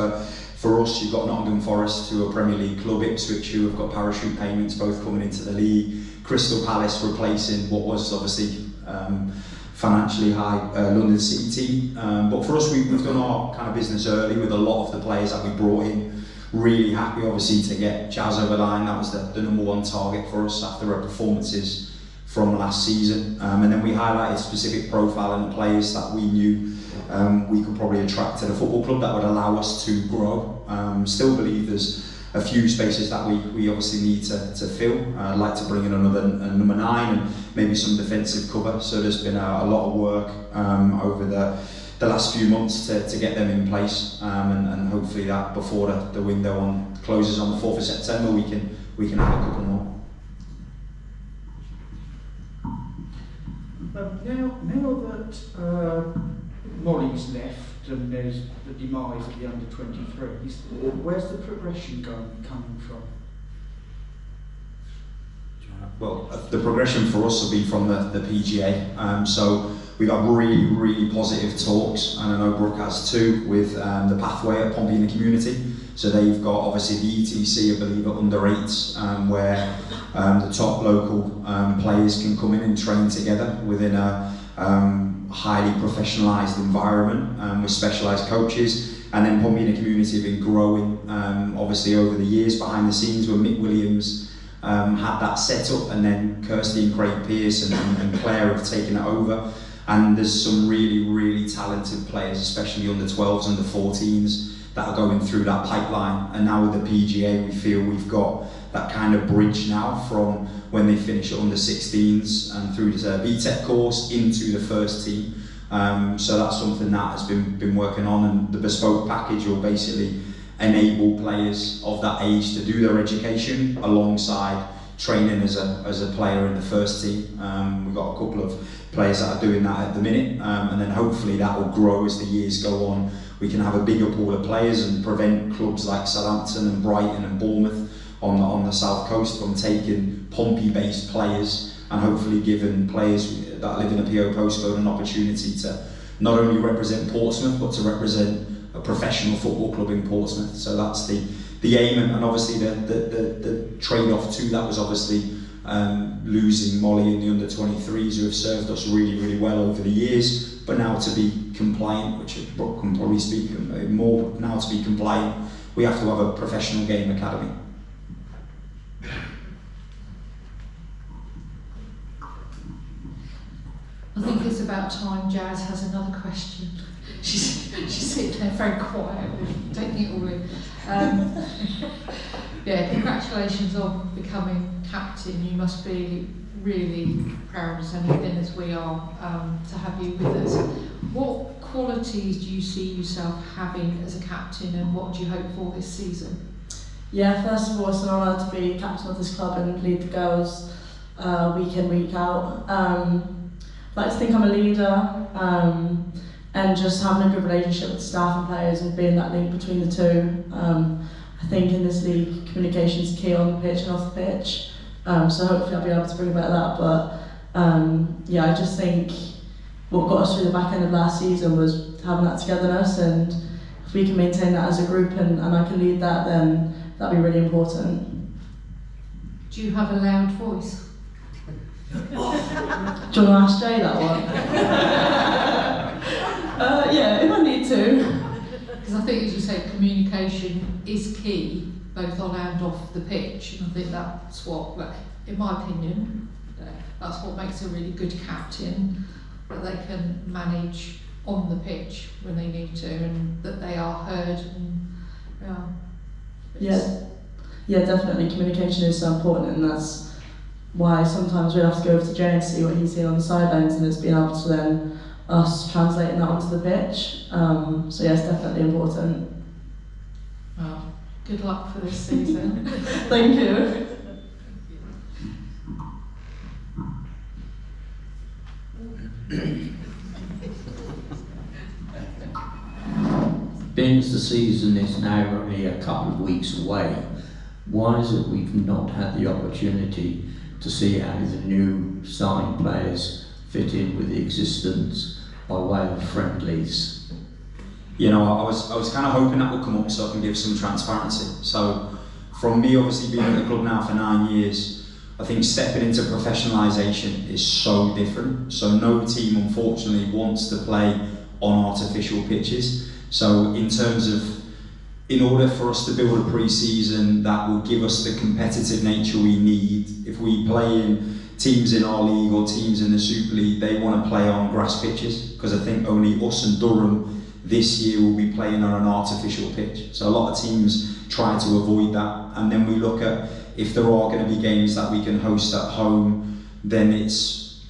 For us, you've got Nottingham Forest, who are Premier League club, Ipswich, who have got parachute payments, both coming into the league, Crystal Palace replacing what was obviously financially high London City team. But for us, we've done our kind of business early with a lot of the players that we brought in. Really happy, obviously, to get Jazz over the line. That was the number one target for us after her performances from last season, and then we highlighted specific profile and players that we knew we could probably attract to the football club that would allow us to grow. Still believe there's a few spaces that we obviously need to fill. I'd like to bring in another number 9 and maybe some defensive cover. So there's been a lot of work over the last few months to get them in place, and hopefully that before the window closes on the 4th of September, we can have a couple more.
Now that Molly's left and there's the demise of the under-23s, where's the progression coming from?
Well, the progression for us will be from the PGA. So we've got really positive talks, and I know Brooke has too, with the pathway at Pompey in the community. So they've got obviously the ETC, I believe, at under 8s, where the top local players can come in and train together within a highly professionalised environment with specialised coaches. And then Pompey in the community have been growing, obviously over the years behind the scenes, where Mick Williams had that set up, and then Kirsty and Craig Pearce and Claire have taken it over. And there's some really talented players, especially under 12s, under 14s, that are going through that pipeline. And now with the PGA, we feel we've got that kind of bridge now from when they finish at under 16s and through the BTEC course into the first team. So that's something that has been working on, and the bespoke package will basically enable players of that age to do their education alongside training as a player in the first team. We've got a couple of players that are doing that at the minute, and then hopefully that will grow as the years go on. We can have a bigger pool of players and prevent clubs like Southampton and Brighton and Bournemouth on the south coast from taking Pompey-based players, and hopefully giving players that live in a PO postcode an opportunity to not only represent Portsmouth but to represent a professional football club in Portsmouth. So that's the aim, and obviously the trade-off to that was obviously losing Molly and the under-23s, who have served us really well over the years. But now to be compliant, which Brooke can probably speak more, now to be compliant, we have to have a professional game academy.
I think it's about time Jazz has another question. She's sitting there very quietly, taking it all in. Yeah, congratulations on becoming captain. You must be really proud, as anything as we are, to have you with us. What qualities do you see yourself having as a captain, and what do you hope for this season?
Yeah, first of all, it's an honour to be captain of this club and lead the girls week in, week out. I like to think I'm a leader, and just having a good relationship with staff and players and being that link between the two. I think in this league, communication is key on the pitch and off the pitch. So hopefully I'll be able to bring about that. But yeah, I just think what got us through the back end of last season was having that togetherness, and if we can maintain that as a group and I can lead that, then that'd be really important.
Do you have a loud voice?
Do you want to ask Jay that one? Yeah, if I need to.
Because I think, as you say, communication is key, both on and off the pitch, and I think that's what, in my opinion, that's what makes a really good captain, that they can manage on the pitch when they need to, and that they are heard. And
yeah, definitely. Communication is so important, and that's why sometimes we'll have to go over to Jay and see what he's seeing on the sidelines, and it's being able to then us translating that onto the pitch. So yeah, it's definitely important.
Well, good luck for this season.
Thank you.
Being as the season is now only a couple of weeks away, why is it we've not had the opportunity to see how the new signed players fit in with the existence by way of friendlies?
You know, I was kind of hoping that would come up so I can give some transparency. So from me obviously being at the club now for 9 years, I think stepping into professionalisation is so different. So no team unfortunately wants to play on artificial pitches. So in order for us to build a pre-season that will give us the competitive nature we need, if we play in teams in our league or teams in the Super League, they want to play on grass pitches, because I think only us and Durham this year will be playing on an artificial pitch. So a lot of teams try to avoid that, and then we look at if there are going to be games that we can host at home, then it's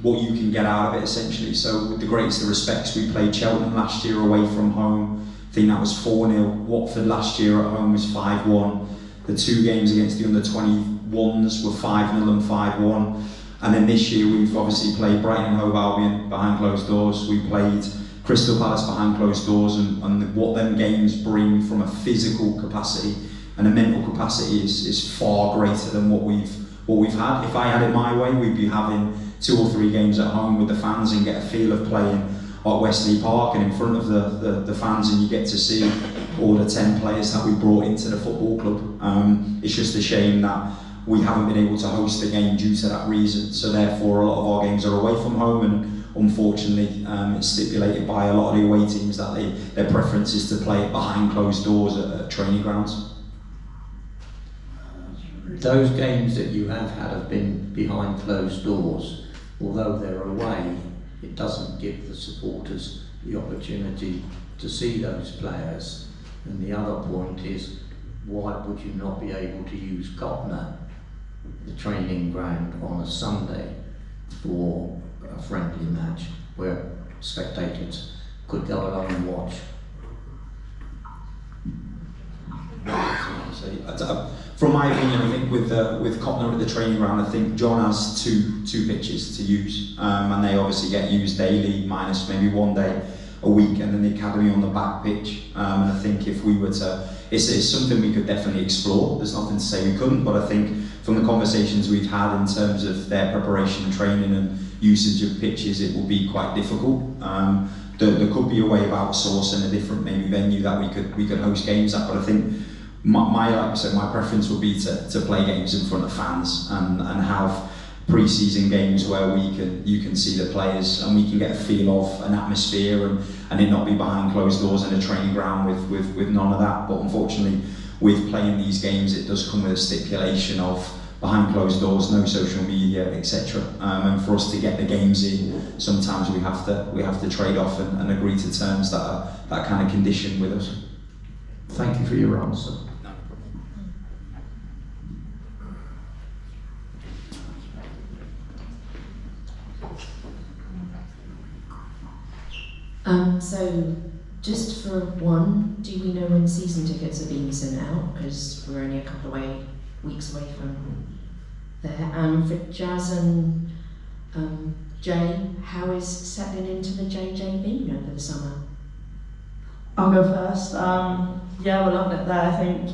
what you can get out of it essentially. So with the greatest of respects, we played Cheltenham last year away from home. I think that was 4-0. Watford last year at home was 5-1. The 2 games against the under-21s were 5-0 and 5-1. And then this year we've obviously played Brighton and Hove Albion behind closed doors. We played Crystal Palace behind closed doors, and what them games bring from a physical capacity and a mental capacity is far greater than what we've had. If I had it my way, we'd be having 2 or 3 games at home with the fans and get a feel of playing at Westleigh Park and in front of the fans, and you get to see all the 10 players that we brought into the football club. It's just a shame that we haven't been able to host the game due to that reason. So therefore a lot of our games are away from home, and unfortunately it's stipulated by a lot of the away teams that their preference is to play it behind closed doors at training grounds.
Those games that you have been behind closed doors. Although they're away, it doesn't give the supporters the opportunity to see those players. And the other point is, why would you not be able to use Copner, the training ground, on a Sunday for a friendly match where spectators could go along and watch?
From my opinion, I think with Copner at the training ground, I think John has two pitches to use, and they obviously get used daily, minus maybe 1 day a week, and then the academy on the back pitch. And I think if we were to, it's something we could definitely explore. There's nothing to say we couldn't, but I think from the conversations we've had in terms of their preparation and training and usage of pitches, it will be quite difficult. There could be a way of outsourcing a different maybe venue that we could host games at, but I think my preference would be to play games in front of fans and have pre-season games where you can see the players and we can get a feel of an atmosphere and it not be behind closed doors in a training ground with none of that. But unfortunately, with playing these games, it does come with a stipulation of behind closed doors, no social media, etc. And for us to get the games in, sometimes we have to trade off and agree to terms that are that kind of condition with us.
Thank you for your answer.
So, just for one, do we know when season tickets are being sent out? Because we're only a couple of weeks away from there. For Jazz and Jay, how is settling into the JJ over the summer?
I'll go first. Yeah, we're loving it there. I think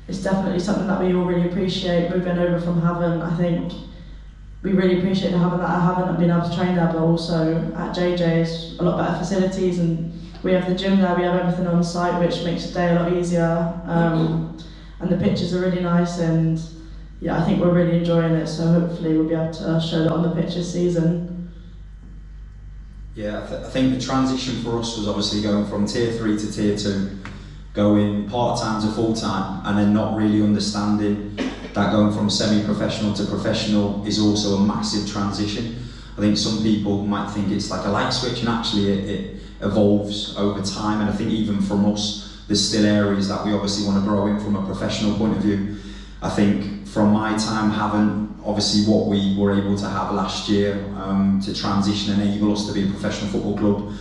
it's definitely something that we all really appreciate moving over from Havant. I think we really appreciate having that at Havant and being able to train there, but also at JJ's a lot better facilities, and we have the gym there, we have everything on site, which makes the day a lot easier. And the pitches are really nice, and yeah, I think we're really enjoying it, so hopefully we'll be able to show that on the pitch this season.
Yeah, I think the transition for us was obviously going from tier 3 to tier 2, going part-time to full-time, and then not really understanding that going from semi-professional to professional is also a massive transition. I think some people might think it's like a light switch, and actually it evolves over time, and I think even from us, there's still areas that we obviously want to grow in from a professional point of view. I think from my time having obviously what we were able to have last year to transition and enable us to be a professional football club,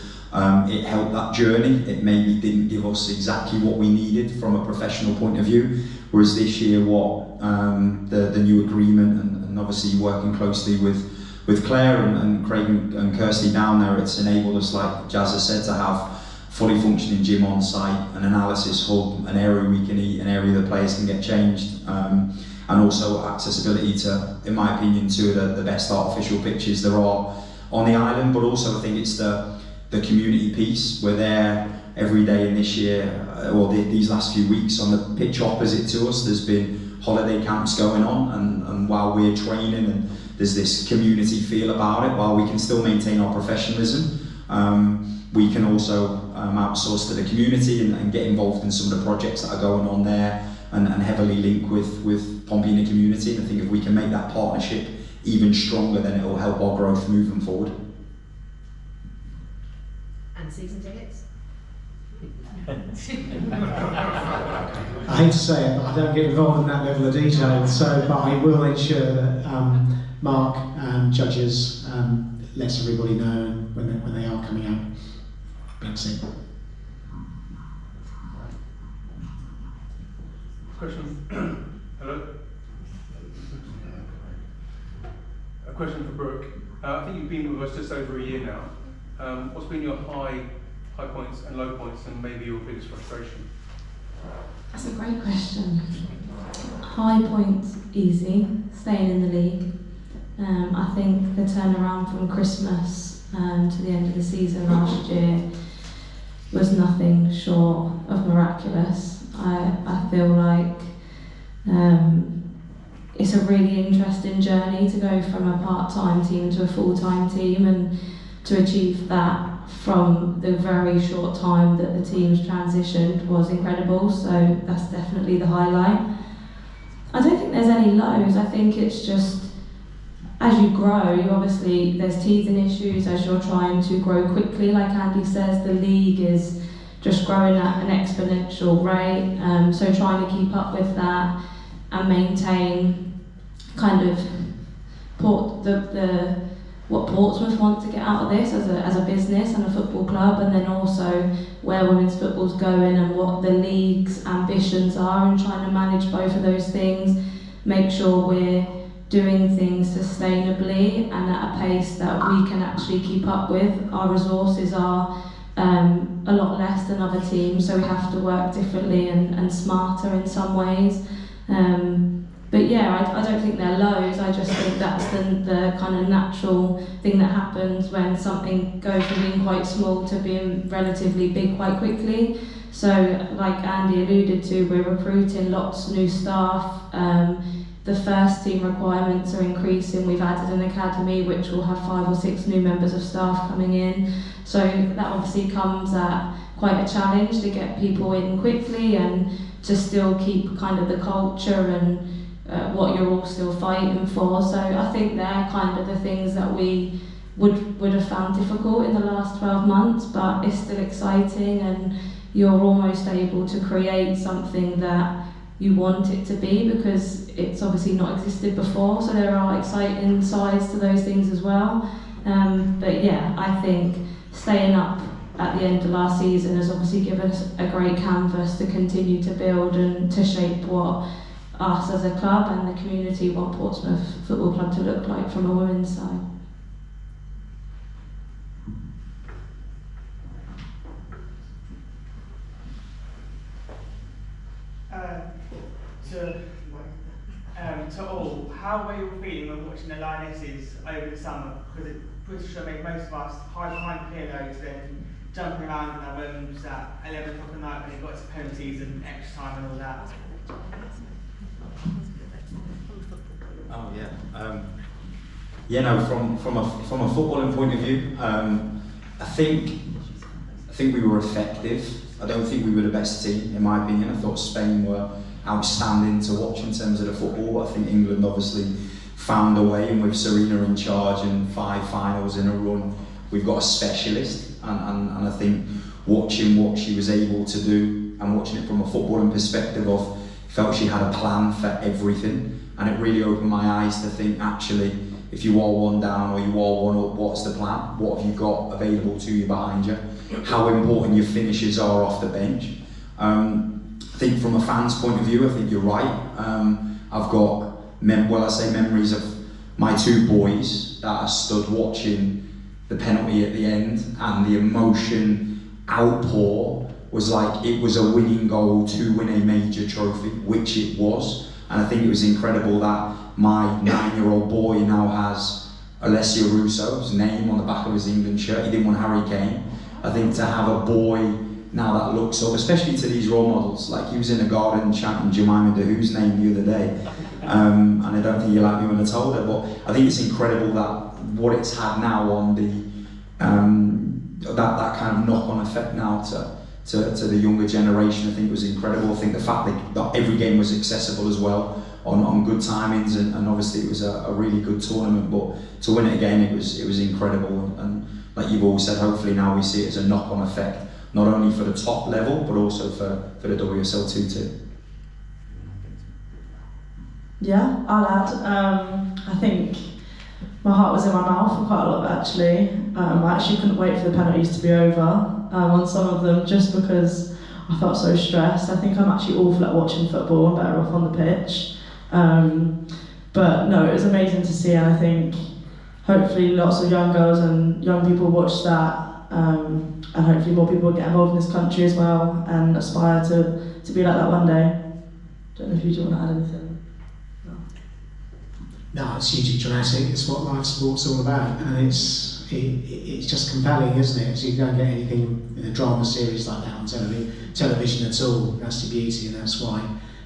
it helped that journey. It maybe didn't give us exactly what we needed from a professional point of view, whereas this year what the new agreement and obviously working closely with Claire and Craig and Kirsty down there, it's enabled us, like Jazz has said, to have fully functioning gym on site, an analysis hub, an area we can eat, an area the players can get changed, and also accessibility to, in my opinion, two of the best artificial pitches there are on the island. But also I think it's the community piece. We're there every day, in this year, or these last few weeks, on the pitch opposite to us, there's been holiday camps going on, and while we're training, and there's this community feel about it, while we can still maintain our professionalism, we can also outsource to the community and get involved in some of the projects that are going on there, and heavily link with Pompey in the community. And I think if we can make that partnership even stronger, then it will help our growth moving forward.
And season tickets?
I hate to say it, but I don't get involved in that level of detail, but I will ensure that Mark judges lets everybody know when they are coming out. Thanks.
Question. Hello. A question for Brooke. I think you've been with us just over a year now. What's been your high points and low points, and maybe your biggest frustration?
That's a great question. High points, easy, staying in the league. I think the turnaround from Christmas to the end of the season last year was nothing short of miraculous. I feel like it's a really interesting journey to go from a part-time team to a full-time team, and to achieve that from the very short time that the team's transitioned was incredible, so that's definitely the highlight. I don't think there's any lows. I think it's just, as you grow, there's teething issues as you're trying to grow quickly. Like Andy says, the league is just growing at an exponential rate, so trying to keep up with that and maintain kind of what Portsmouth want to get out of this as a business and a football club, and then also where women's football's going and what the league's ambitions are, and trying to manage both of those things, make sure we're doing things sustainably and at a pace that we can actually keep up with. Our resources are a lot less than other teams, so we have to work differently and smarter in some ways. But yeah, I don't think they're lows. I just think that's the kind of natural thing that happens when something goes from being quite small to being relatively big quite quickly. So like Andy alluded to, we're recruiting lots of new staff. The first team requirements are increasing. We've added an academy which will have 5 or 6 new members of staff coming in. So that obviously comes at quite a challenge to get people in quickly and to still keep kind of the culture and what you're all still fighting for. So I think they're kind of the things that we would have found difficult in the last 12 months, but it's still exciting, and you're almost able to create something that you want it to be, because it's obviously not existed before, so there are exciting sides to those things as well. But yeah, I think staying up at the end of last season has obviously given us a great canvas to continue to build and to shape what us as a club and the community want Portsmouth Football Club to look like from a women's side.
To all, how were you feeling when watching the Lionesses over the summer? Because British have made most of us hide behind pillows, then jumping around in our rooms at 11 o'clock at night when it got to penalties and extra time and all that.
Oh yeah. No. From a footballing point of view, I think we were effective. I don't think we were the best team, in my opinion. I thought Spain were outstanding to watch in terms of the football, but I think England obviously found a way, and with Serena in charge and 5 finals in a run, we've got a specialist, and I think watching what she was able to do and watching it from a footballing perspective of, felt she had a plan for everything, and it really opened my eyes to think, actually, if you are 1 down or you are 1 up, what's the plan? What have you got available to you behind you? How important your finishes are off the bench. I think from a fan's point of view, I think you're right. I've got, memories of my 2 boys that I stood watching the penalty at the end, and the emotion outpour was like it was a winning goal to win a major trophy, which it was. And I think it was incredible that my 9-year-old boy now has Alessia Russo's name on the back of his England shirt. He didn't want Harry Kane. I think to have a boy now that looks up, especially to these role models, like he was in the garden chanting Jemima Dahu's name the other day, and I don't think you like me when I told her, but I think it's incredible that what it's had now on the that kind of knock-on effect now to the younger generation, I think was incredible. I think the fact that every game was accessible as well on good timings, and obviously it was a really good tournament, but to win it again, it was incredible. And like you've all said, hopefully now we see it as a knock-on effect, not only for the top level, but also for the WSL2 too.
Yeah, I'll add. I think my heart was in my mouth for quite a lot, actually. I actually couldn't wait for the penalties to be over on some of them, just because I felt so stressed. I think I'm actually awful at watching football. I'm better off on the pitch. But no, it was amazing to see, and I think hopefully lots of young girls and young people watch that, and hopefully more people will get involved in this country as well and aspire to be like that one day. Don't know if you want to add anything.
No, it's hugely dramatic. It's what live sport's all about, and it's just compelling, isn't it? So you don't get anything in a drama series like that on television at all. That's the beauty, and that's why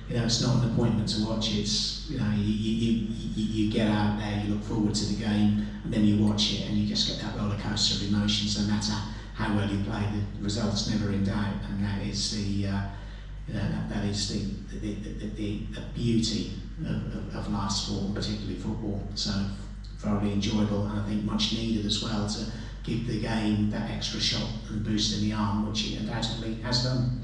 it's not an appointment to watch. It's you get out there, you look forward to the game, and then you watch it, and you just get that roller coaster of emotions. No matter how well you play, the result's never in doubt, and that is the beauty of live sport, particularly football. So thoroughly enjoyable, and I think much needed as well to give the game that extra shot and boost in the arm, which it undoubtedly has done.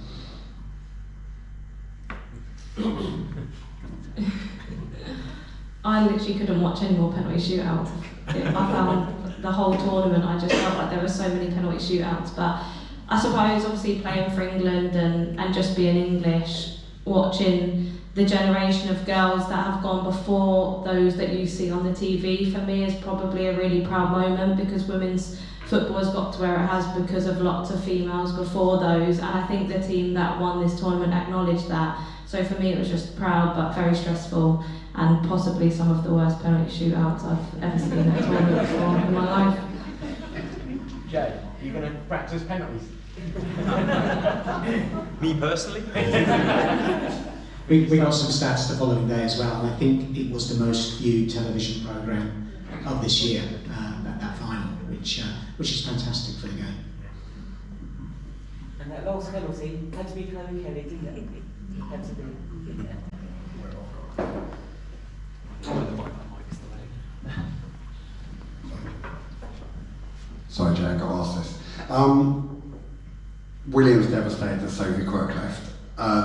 I literally couldn't watch any more penalty shootouts. I found the whole tournament, I just felt like there were so many penalty shootouts, but I suppose obviously playing for England and just being English, watching the generation of girls that have gone before those that you see on the TV, for me is probably a really proud moment, because women's football has got to where it has because of lots of females before those, and I think the team that won this tournament acknowledged that. So for me it was just proud but very stressful, and possibly some of the worst penalty shootouts I've ever seen at a tournament before in my life.
Jay, are you going to practice penalties?
Me personally?
We got some stats the following day as well, and I think it was the most viewed television programme of this year, that final, which is fantastic for the game.
And that last penalty had to be Chloe Kelly, didn't it? Had to be.
Sorry, Jay, I got asked this. William's devastated that Sophie Quirk left.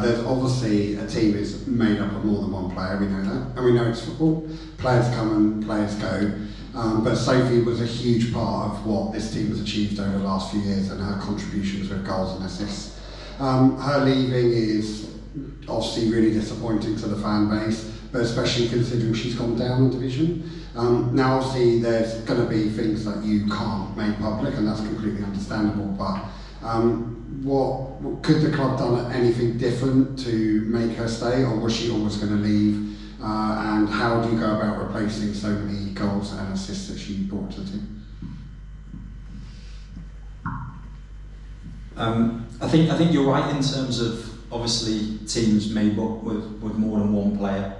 There's obviously a team is made up of more than one player, we know that, and we know it's football. Players come and players go, but Sophie was a huge part of what this team has achieved over the last few years, and her contributions with goals and assists. Her leaving is obviously really disappointing to the fan base, but especially considering she's gone down in division. Now obviously there's going to be things that you can't make public, and that's completely understandable, but what could the club done anything different to make her stay, or was she always going to leave? And how do you go about replacing so many goals and assists that she brought to the team?
I think you're right in terms of obviously teams made up with more than one player.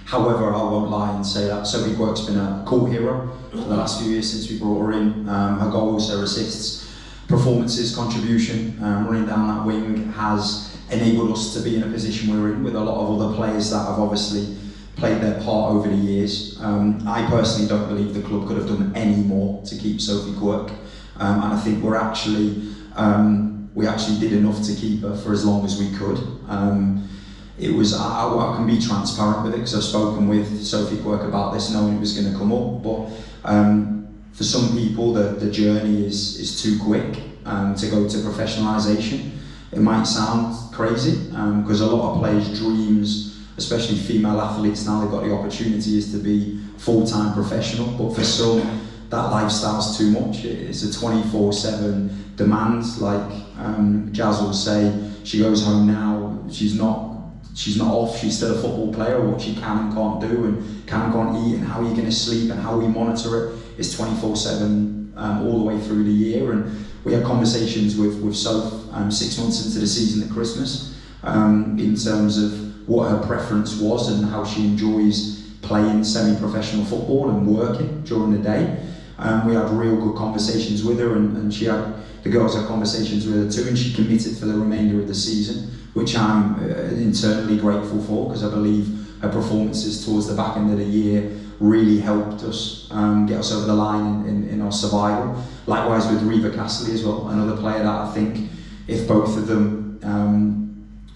However, I won't lie and say that Sophie Quirk's been a cult hero for the last few years since we brought her in. Her goals, her assists, performances, contribution, running down that wing has enabled us to be in a position we're in with a lot of other players that have obviously played their part over the years. I personally don't believe the club could have done any more to keep Sophie Quirk, and I think we actually did enough to keep her for as long as we could. It was, I can be transparent with it because I've spoken with Sophie Quirk about this knowing it was going to come up, but for some people the journey is too quick to go to professionalisation. It might sound crazy because a lot of players' dreams, especially female athletes now, they've got the opportunity is to be full-time professional, but for some that lifestyle's too much. It's a 24/7 demand, like Jazz will say, she goes home now, she's not off, she's still a football player. What she can and can't do, and can and can't eat, and how you're going to sleep, and how we monitor it is 24/7 all the way through the year. And we had conversations with Soph 6 months into the season at Christmas in terms of what her preference was and how she enjoys playing semi-professional football and working during the day. We had real good conversations with her, and she had the girls had conversations with her too, and she committed for the remainder of the season, which I'm internally grateful for, because I believe her performances towards the back end of the year really helped us get us over the line in our survival. Likewise with Reva Castley as well, another player that I think if both of them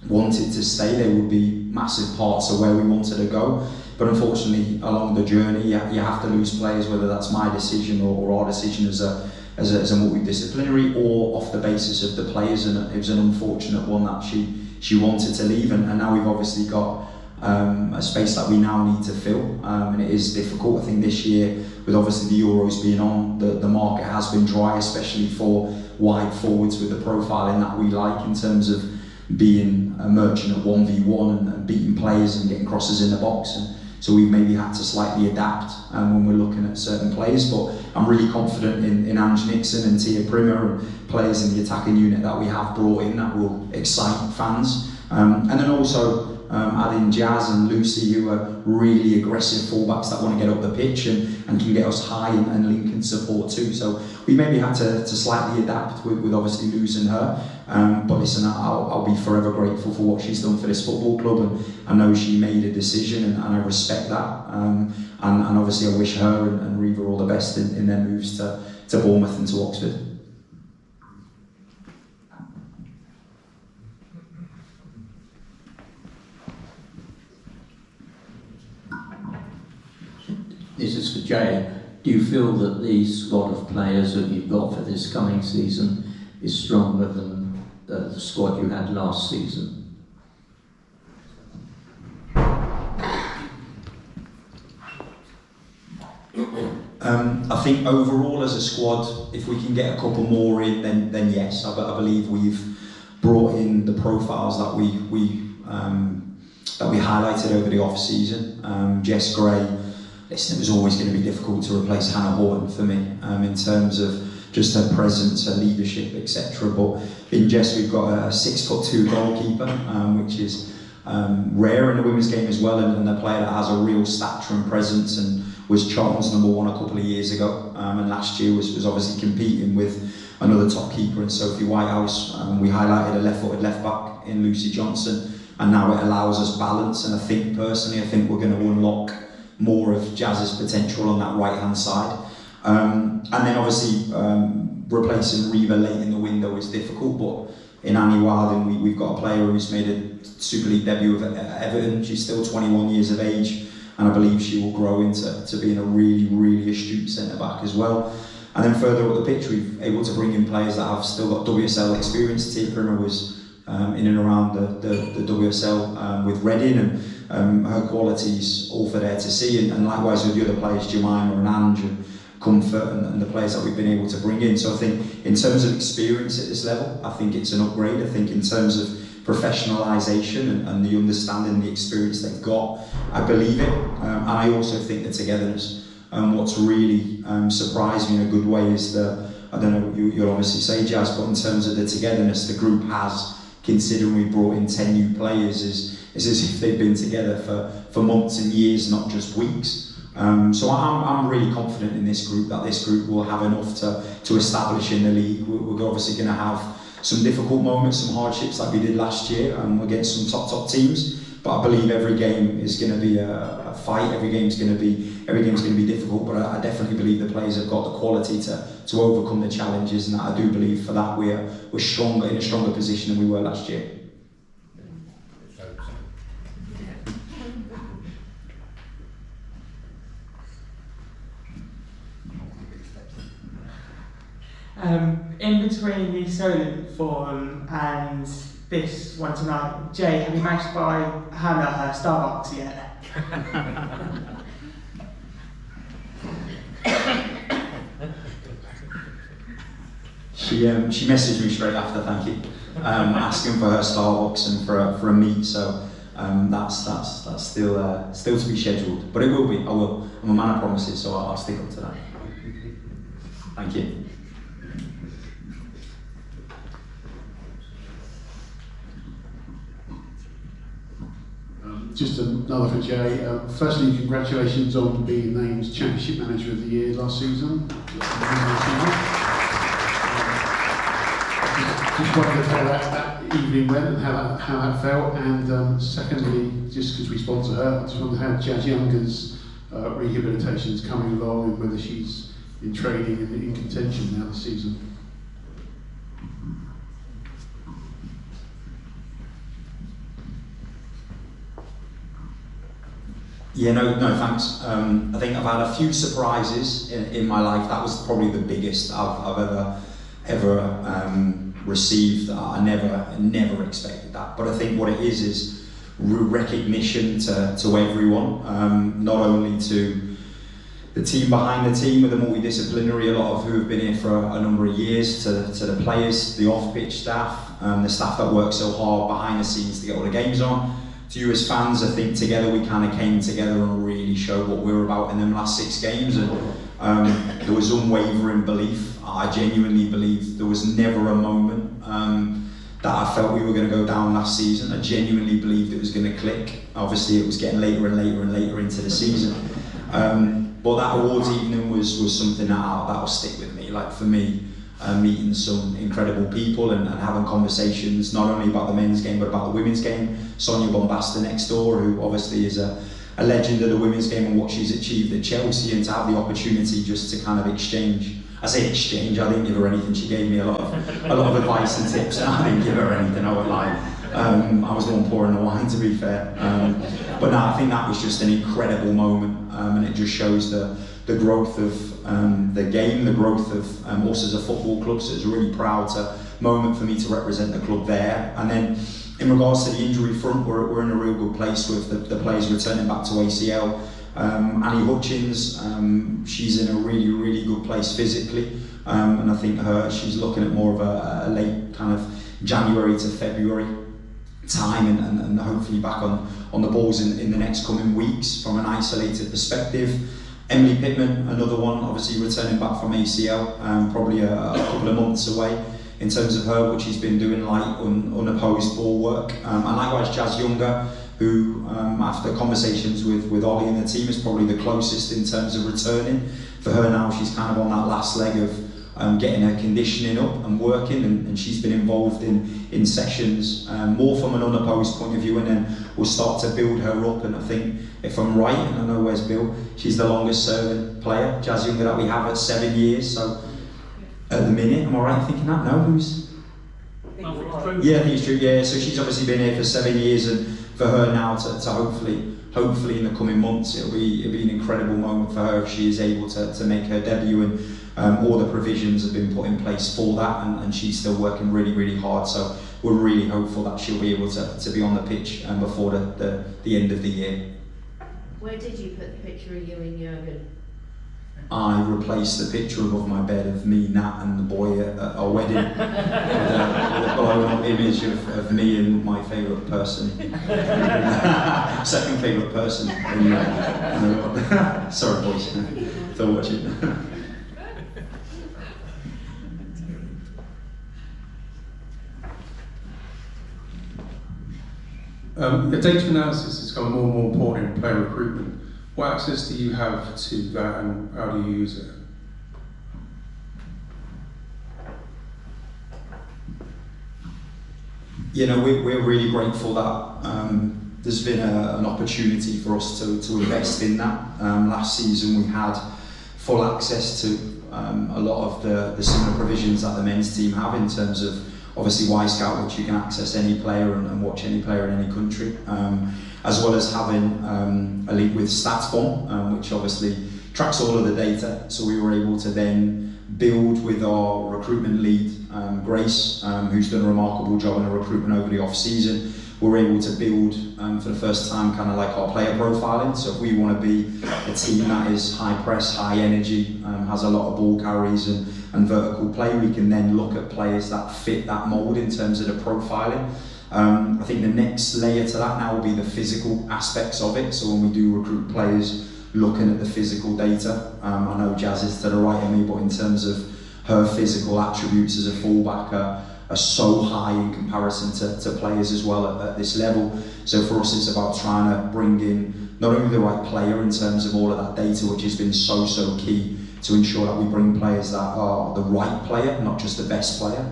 wanted to stay, they would be massive parts of where we wanted to go. But unfortunately, along the journey, you have to lose players, whether that's my decision or our decision as a multidisciplinary, or off the basis of the players. And it was an unfortunate one that she wanted to leave, and now we've obviously got a space that we now need to fill, and it is difficult. I think this year, with obviously the Euros being on, the market has been dry, especially for wide forwards with the profiling that we like in terms of being a merchant at 1v1 and beating players and getting crosses in the box. And so we've maybe had to slightly adapt when we're looking at certain players, but I'm really confident in Ange Nixon and Tia Primer and players in the attacking unit that we have brought in that will excite fans. And then also adding Jazz and Lucy, who are really aggressive fullbacks that want to get up the pitch and can get us high and link and support too. So we maybe had to slightly adapt with obviously losing her. But listen, I'll be forever grateful for what she's done for this football club, and I know she made a decision, and I respect that. And obviously I wish her and Reva all the best in their moves to Bournemouth and to Oxford.
This is for Jay. Do you feel that the squad of players that you've got for this coming season is stronger than the squad you had last season?
I think overall as a squad, if we can get a couple more in, then yes. I believe we've brought in the profiles that we highlighted over the off season. Jess Gray. Listen, it was always going to be difficult to replace Hannah Horton for me in terms of just her presence, her leadership, etc. But in Jess, we've got a 6'2" goalkeeper, which is rare in the women's game as well, and a player that has a real stature and presence, and was Charlton's #1 a couple of years ago, and last year was obviously competing with another top keeper in Sophie Whitehouse. We highlighted a left-footed left-back in Lucy Johnson, and now it allows us balance, and I think personally, we're going to unlock more of Jazz's potential on that right-hand side. And then obviously replacing Reva late in the window is difficult, but in Annie Wilding we've got a player who's made a Super League debut at Everton. She's still 21 years of age, and I believe she will grow into being a really, really astute centre-back as well. And then further up the pitch, we've able to bring in players that have still got WSL experience. Tia Primer was in and around the WSL with Reading, and her qualities all for there to see, and likewise with the other players, Jemima and Ange and Comfort and the players that we've been able to bring in. So I think in terms of experience at this level, I think it's an upgrade. I think in terms of professionalisation and the understanding, the experience they've got, I believe it. And I also think the togetherness. What's really surprised me in a good way is I don't know, you'll obviously say Jazz, but in terms of the togetherness the group has, considering we brought in 10 new players, is as if they've been together for months and years, not just weeks. So I'm really confident in this group, that this group will have enough to establish in the league. We're obviously going to have some difficult moments, some hardships like we did last year, and we're against some top teams. But I believe every game is going to be a fight. Every game's going to be difficult. But I definitely believe the players have got the quality to overcome the challenges, and I do believe for that we're stronger, in a stronger position than we were last year.
In between the Solent forum and this one tonight, Jay, have you managed to buy Hannah her Starbucks yet?
She messaged me straight after, thank you, asking for her Starbucks and for a meet. So that's still to be scheduled, but it will be. I will. I'm a man of promises, so I'll stick up to that. Thank you.
Just another for Jay. Firstly, congratulations on being named Championship Manager of the Year last season. Just wondered how that evening went and how that felt. And secondly, just because we sponsor her, I just wondered how Jazz Younger's rehabilitation is coming along and whether she's in training and in contention now this season.
Yeah, no, thanks. I think I've had a few surprises in my life. That was probably the biggest I've ever received. I never expected that. But I think what it is recognition to everyone, not only to the team behind the team with the multidisciplinary, a lot of who have been here for a number of years, to the players, the off-pitch staff, the staff that work so hard behind the scenes to get all the games on. To you as fans, I think together we kind of came together and really showed what we were about in them last 6 games, and there was unwavering belief. I genuinely believe there was never a moment that I felt we were going to go down last season. I genuinely believed it was going to click. Obviously it was getting later and later and later into the season, but that awards evening was something that'll stick with me. Like for me, meeting some incredible people and having conversations not only about the men's game but about the women's game. Sonia Bombasta next door, who obviously is a legend of the women's game and what she's achieved at Chelsea, and to have the opportunity just to kind of exchange. I say exchange, I didn't give her anything. She gave me a lot of advice and tips, and I didn't give her anything, I won't lie. I was the one pouring the wine, to be fair. But no, I think that was just an incredible moment, and it just shows the growth of the game, the growth of us as a football club. So it's a really proud moment for me to represent the club there. And then in regards to the injury front, we're in a real good place with the players returning back to ACL. Annie Hutchins, she's in a really good place physically, and I think she's looking at more of a late kind of January to February time, and hopefully back on the balls in the next coming weeks from an isolated perspective. Emily Pittman, another one, obviously returning back from ACL, probably a couple of months away in terms of her, what she's been doing light unopposed ball work. And likewise Jazz Younger, who after conversations with Ollie and the team is probably the closest in terms of returning. For her now, she's kind of on that last leg of getting her conditioning up and working, and she's been involved in sessions more from an unopposed point of view, and then we'll start to build her up. And I think, if I'm right, and I know where's Bill, she's the longest serving player, Jazz Younger, that we have at 7 years. So at the minute, am I right in thinking that? No, who's? Yeah, I think it's true. Yeah, so she's obviously been here for 7 years, and for her now to hopefully in the coming months, it'll be an incredible moment for her if she is able to make her debut, and all the provisions have been put in place for that, and she's still working really hard. So we're really hopeful that she'll be able to be on the pitch before the end of the year.
Where did you put the picture of you and Jurgen?
I replaced the picture above my bed of me, Nat, and the boy at our wedding with a blown-up image of me and my favourite person. Second favourite person. Sorry, boys, for watching.
The data analysis has become more and more important in player recruitment. What access do you have to that, and how do you use it?
You know, we're really grateful that there's been an opportunity for us to invest in that. Last season we had full access to a lot of the similar provisions that the men's team have in terms of obviously Y-Scout, which you can access any player and watch any player in any country, as well as having a link with StatsBomb, which obviously tracks all of the data. So we were able to then build with our recruitment lead, Grace, who's done a remarkable job in the recruitment over the off-season. We're able to build for the first time kind of like our player profiling. So if we want to be a team that is high press, high energy, has a lot of ball carries and vertical play, we can then look at players that fit that mould in terms of the profiling. I think the next layer to that now will be the physical aspects of it. So when we do recruit players, looking at the physical data. I know Jazz is to the right of me, but in terms of her physical attributes as a fullback are so high in comparison to players as well at this level. So for us it's about trying to bring in not only the right player in terms of all of that data, which has been so key to ensure that we bring players that are the right player, not just the best player.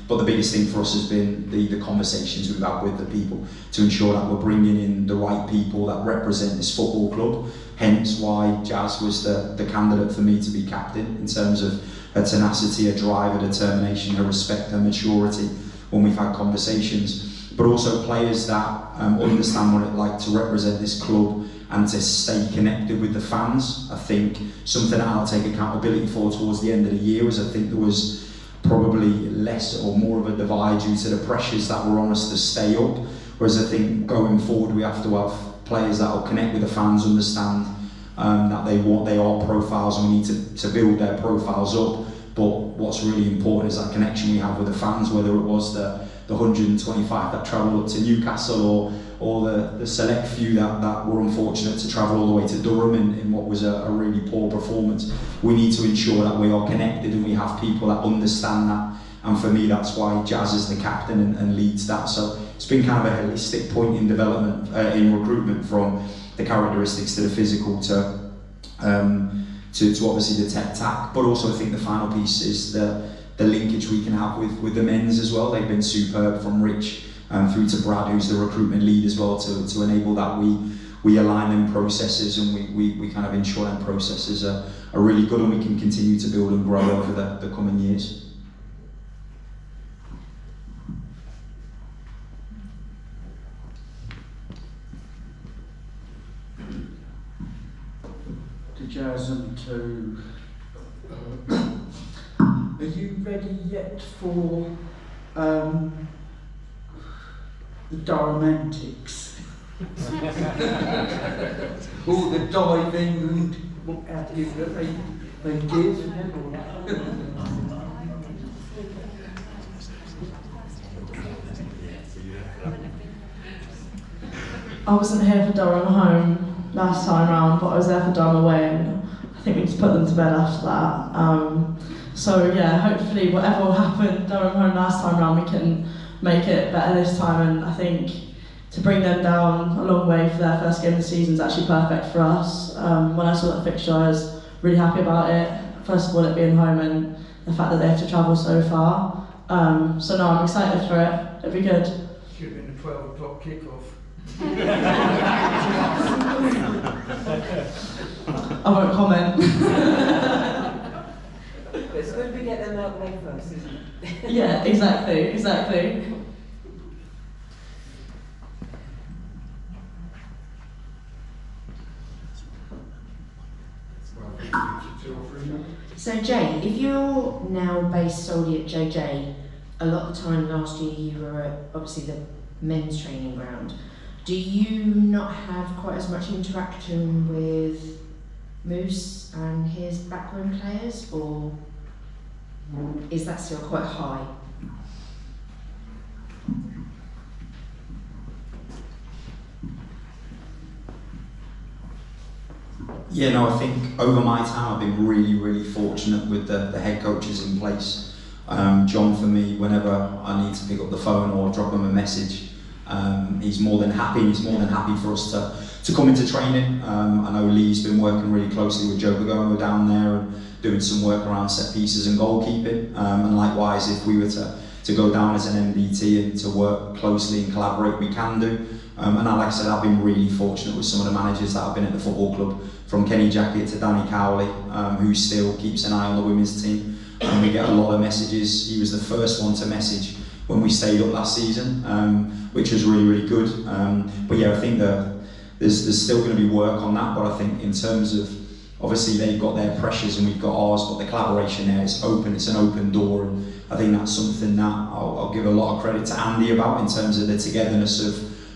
But the biggest thing for us has been the conversations we've had with the people to ensure that we're bringing in the right people that represent this football club. Hence why Jazz was the candidate for me to be captain, in terms of her tenacity, her drive, her determination, her respect, her maturity when we've had conversations. But also players that understand what it's like to represent this club and to stay connected with the fans. I think something that I'll take accountability for towards the end of the year is I think there was probably less or more of a divide due to the pressures that were on us to stay up. Whereas I think going forward we have to have players that will connect with the fans, understand that they are profiles and we need to build their profiles up. But what's really important is that connection we have with the fans, whether it was the 125 that travelled up to Newcastle or the select few that were unfortunate to travel all the way to Durham in what was a really poor performance. We need to ensure that we are connected and we have people that understand that. And for me, that's why Jazz is the captain and leads that. So it's been kind of a holistic point in development, in recruitment, from the characteristics to the physical to obviously the tech-tac. But also I think the final piece is the linkage we can have with the men's as well. They've been superb, from Rich through to Brad, who's the recruitment lead as well, to enable that we align them processes and we kind of ensure them processes are really good and we can continue to build and grow over the coming years.
To Jazz and to... are you ready yet for the Durham antics? All the diving and what have you that they give?
I wasn't here for Durham home last time round, but I was there for Durham away, and I think we just put them to bed after that. So yeah, hopefully whatever will happen Durham home last time round, we can make it better this time. And I think to bring them down a long way for their first game of the season is actually perfect for us. When I saw that fixture, I was really happy about it. First of all, it being home and the fact that they have to travel so far. So no, I'm excited for it. It'll be good.
Should have been a 12 o'clock kickoff.
I won't comment.
It's good we get them out of the way first, isn't it?
Yeah, exactly.
So Jay, if you're now based solely at JJ, a lot of the time last year you were at obviously the men's training ground. Do you not have quite as much interaction with Moose and his backroom players, or is that still quite high?
Yeah, no, I think over my time I've been really fortunate with the head coaches in place. John, for me, whenever I need to pick up the phone or drop him a message, he's more than happy for us to come into training. I know Lee's been working really closely with Joe Pagomo down there and doing some work around set pieces and goalkeeping. And likewise, if we were to go down as an MDT and to work closely and collaborate, we can do. And like I said, I've been really fortunate with some of the managers that have been at the football club, from Kenny Jackett to Danny Cowley, who still keeps an eye on the women's team. And we get a lot of messages. He was the first one to message when we stayed up last season, which was really good. But yeah, I think there's still going to be work on that, but I think in terms of, obviously they've got their pressures and we've got ours, but the collaboration there is open, it's an open door, and I think that's something that I'll give a lot of credit to Andy about in terms of the togetherness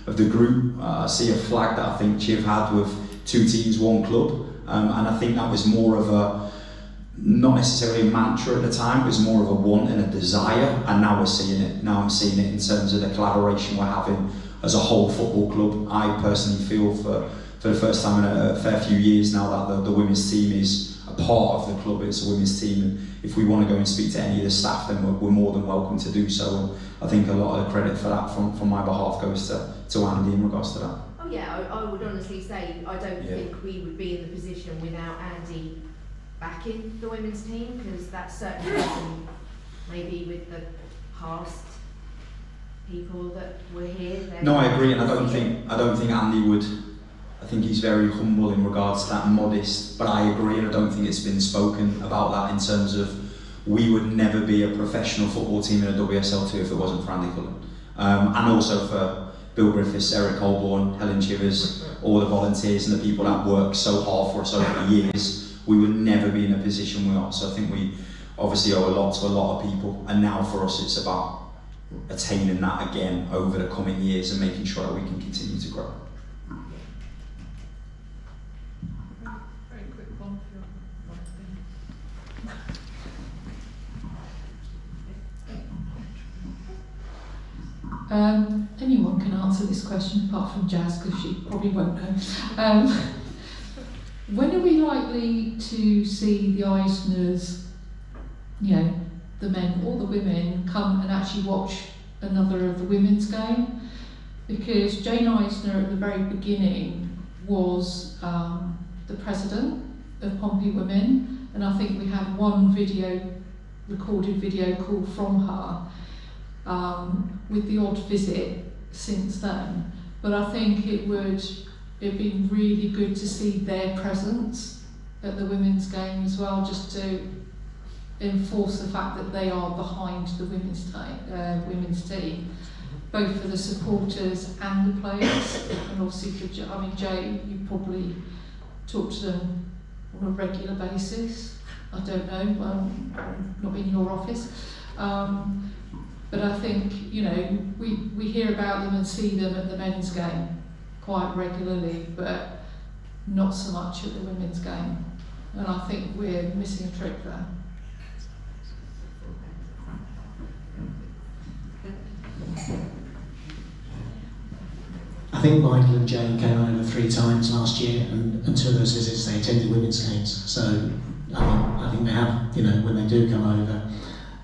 of the group. I see a flag that I think Chiv had with 2 teams, 1 club, and I think that was more of a, not necessarily a mantra at the time, it was more of a want and a desire, and now we're seeing it. Now I'm seeing it in terms of the collaboration we're having as a whole football club. I personally feel for the first time in a fair few years now that the women's team is a part of the club, it's a women's team, and if we want to go and speak to any of the staff, then we're more than welcome to do so. And I think a lot of the credit for that from my behalf goes to Andy in regards to that.
Oh yeah, I would honestly say I don't think we would be in the position without Andy backing the women's team, because that's certainly wasn't maybe with the past people that were here.
No, I agree, and I don't think Andy would. I think he's very humble in regards to that, modest. But I agree, and I don't think it's been spoken about that in terms of we would never be a professional football team in a WSL2 if it wasn't for Andy Cullen, and also for Bill Griffiths, Eric Colborne, Helen Chivers, all the volunteers and the people that work so hard for us over the years. We would never be in a position we are. So I think we obviously owe a lot to a lot of people, and now for us it's about attaining that again over the coming years and making sure that we can continue to grow.
Very quick one for one thing.
Anyone can answer this question apart from Jazz, because she probably won't know. When are we likely to see the Eisners, the men or the women, come and actually watch another of the women's game? Because Jane Eisner at the very beginning was the president of Pompey Women, and I think we had one recorded video call from her, with the odd visit since then. But I think it'd be really good to see their presence at the women's game as well, just to enforce the fact that they are behind the women's team, both for the supporters and the players. And obviously for Jay, you probably talk to them on a regular basis. I don't know, not in your office. But I think, we hear about them and see them at the men's game quite regularly, but not so much at the women's game. And I think we're missing a trick there.
I think Michael and Jane came over 3 times last year, and 2 of those visits they attended women's games. So I think they have, when they do come over.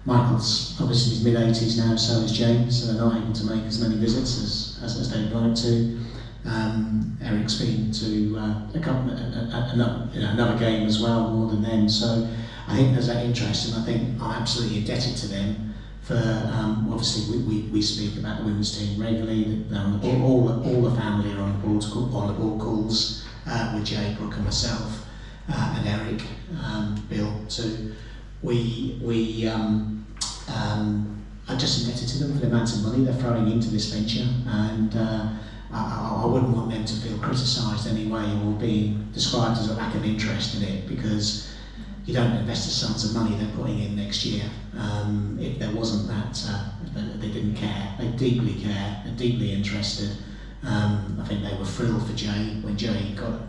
Michael's obviously in his mid-80s now, so is Jane, so they're not able to make as many visits as they'd like to. Eric's been to another game as well, more than them. So I think there's that interest, and I think I'm absolutely indebted to them for. Obviously, we speak about the women's team regularly. They're on the board, all the family are on the board calls with Jay, Brooke, and myself, and Eric, Bill too. We are just indebted to them for the amount of money they're throwing into this venture, and I wouldn't want them to feel criticised anyway or being described as a lack of interest in it, because you don't invest the sums of money they're putting in next year if there wasn't that, if they didn't care. They deeply care, they're deeply interested. I think they were thrilled for Jay when Jay got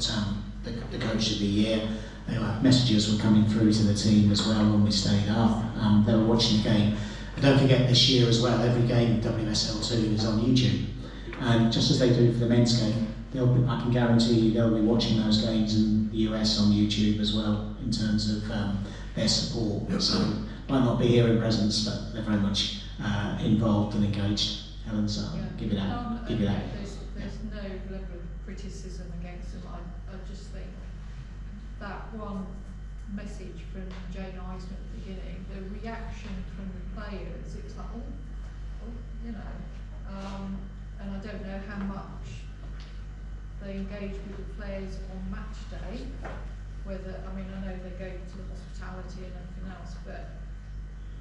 the Coach of the Year. Messages were coming through to the team as well when we stayed up. They were watching the game. And don't forget this year as well, every game in WSL2 is on YouTube. And just as they do for the men's game, I can guarantee you they'll be watching those games in the US on YouTube as well, in terms of their support. So might not be here in presence, but they're very much involved and engaged. Helen, so give it out. Give it out.
There's no level of criticism against them. I just think that one message from Jane Eisner at the beginning, the reaction from the players, it was like, and I don't know how much they engage with the players on match day, whether, I know they go to the hospitality and everything else, but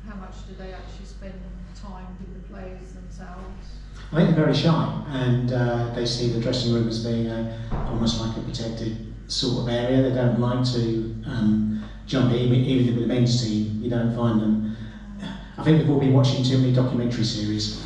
how much do they actually spend time with the players themselves?
I think they're very shy, and they see the dressing room as being almost like a protected sort of area. They don't like to jump in, even with the men's team. You don't find them. I think we've all been watching too many documentary series.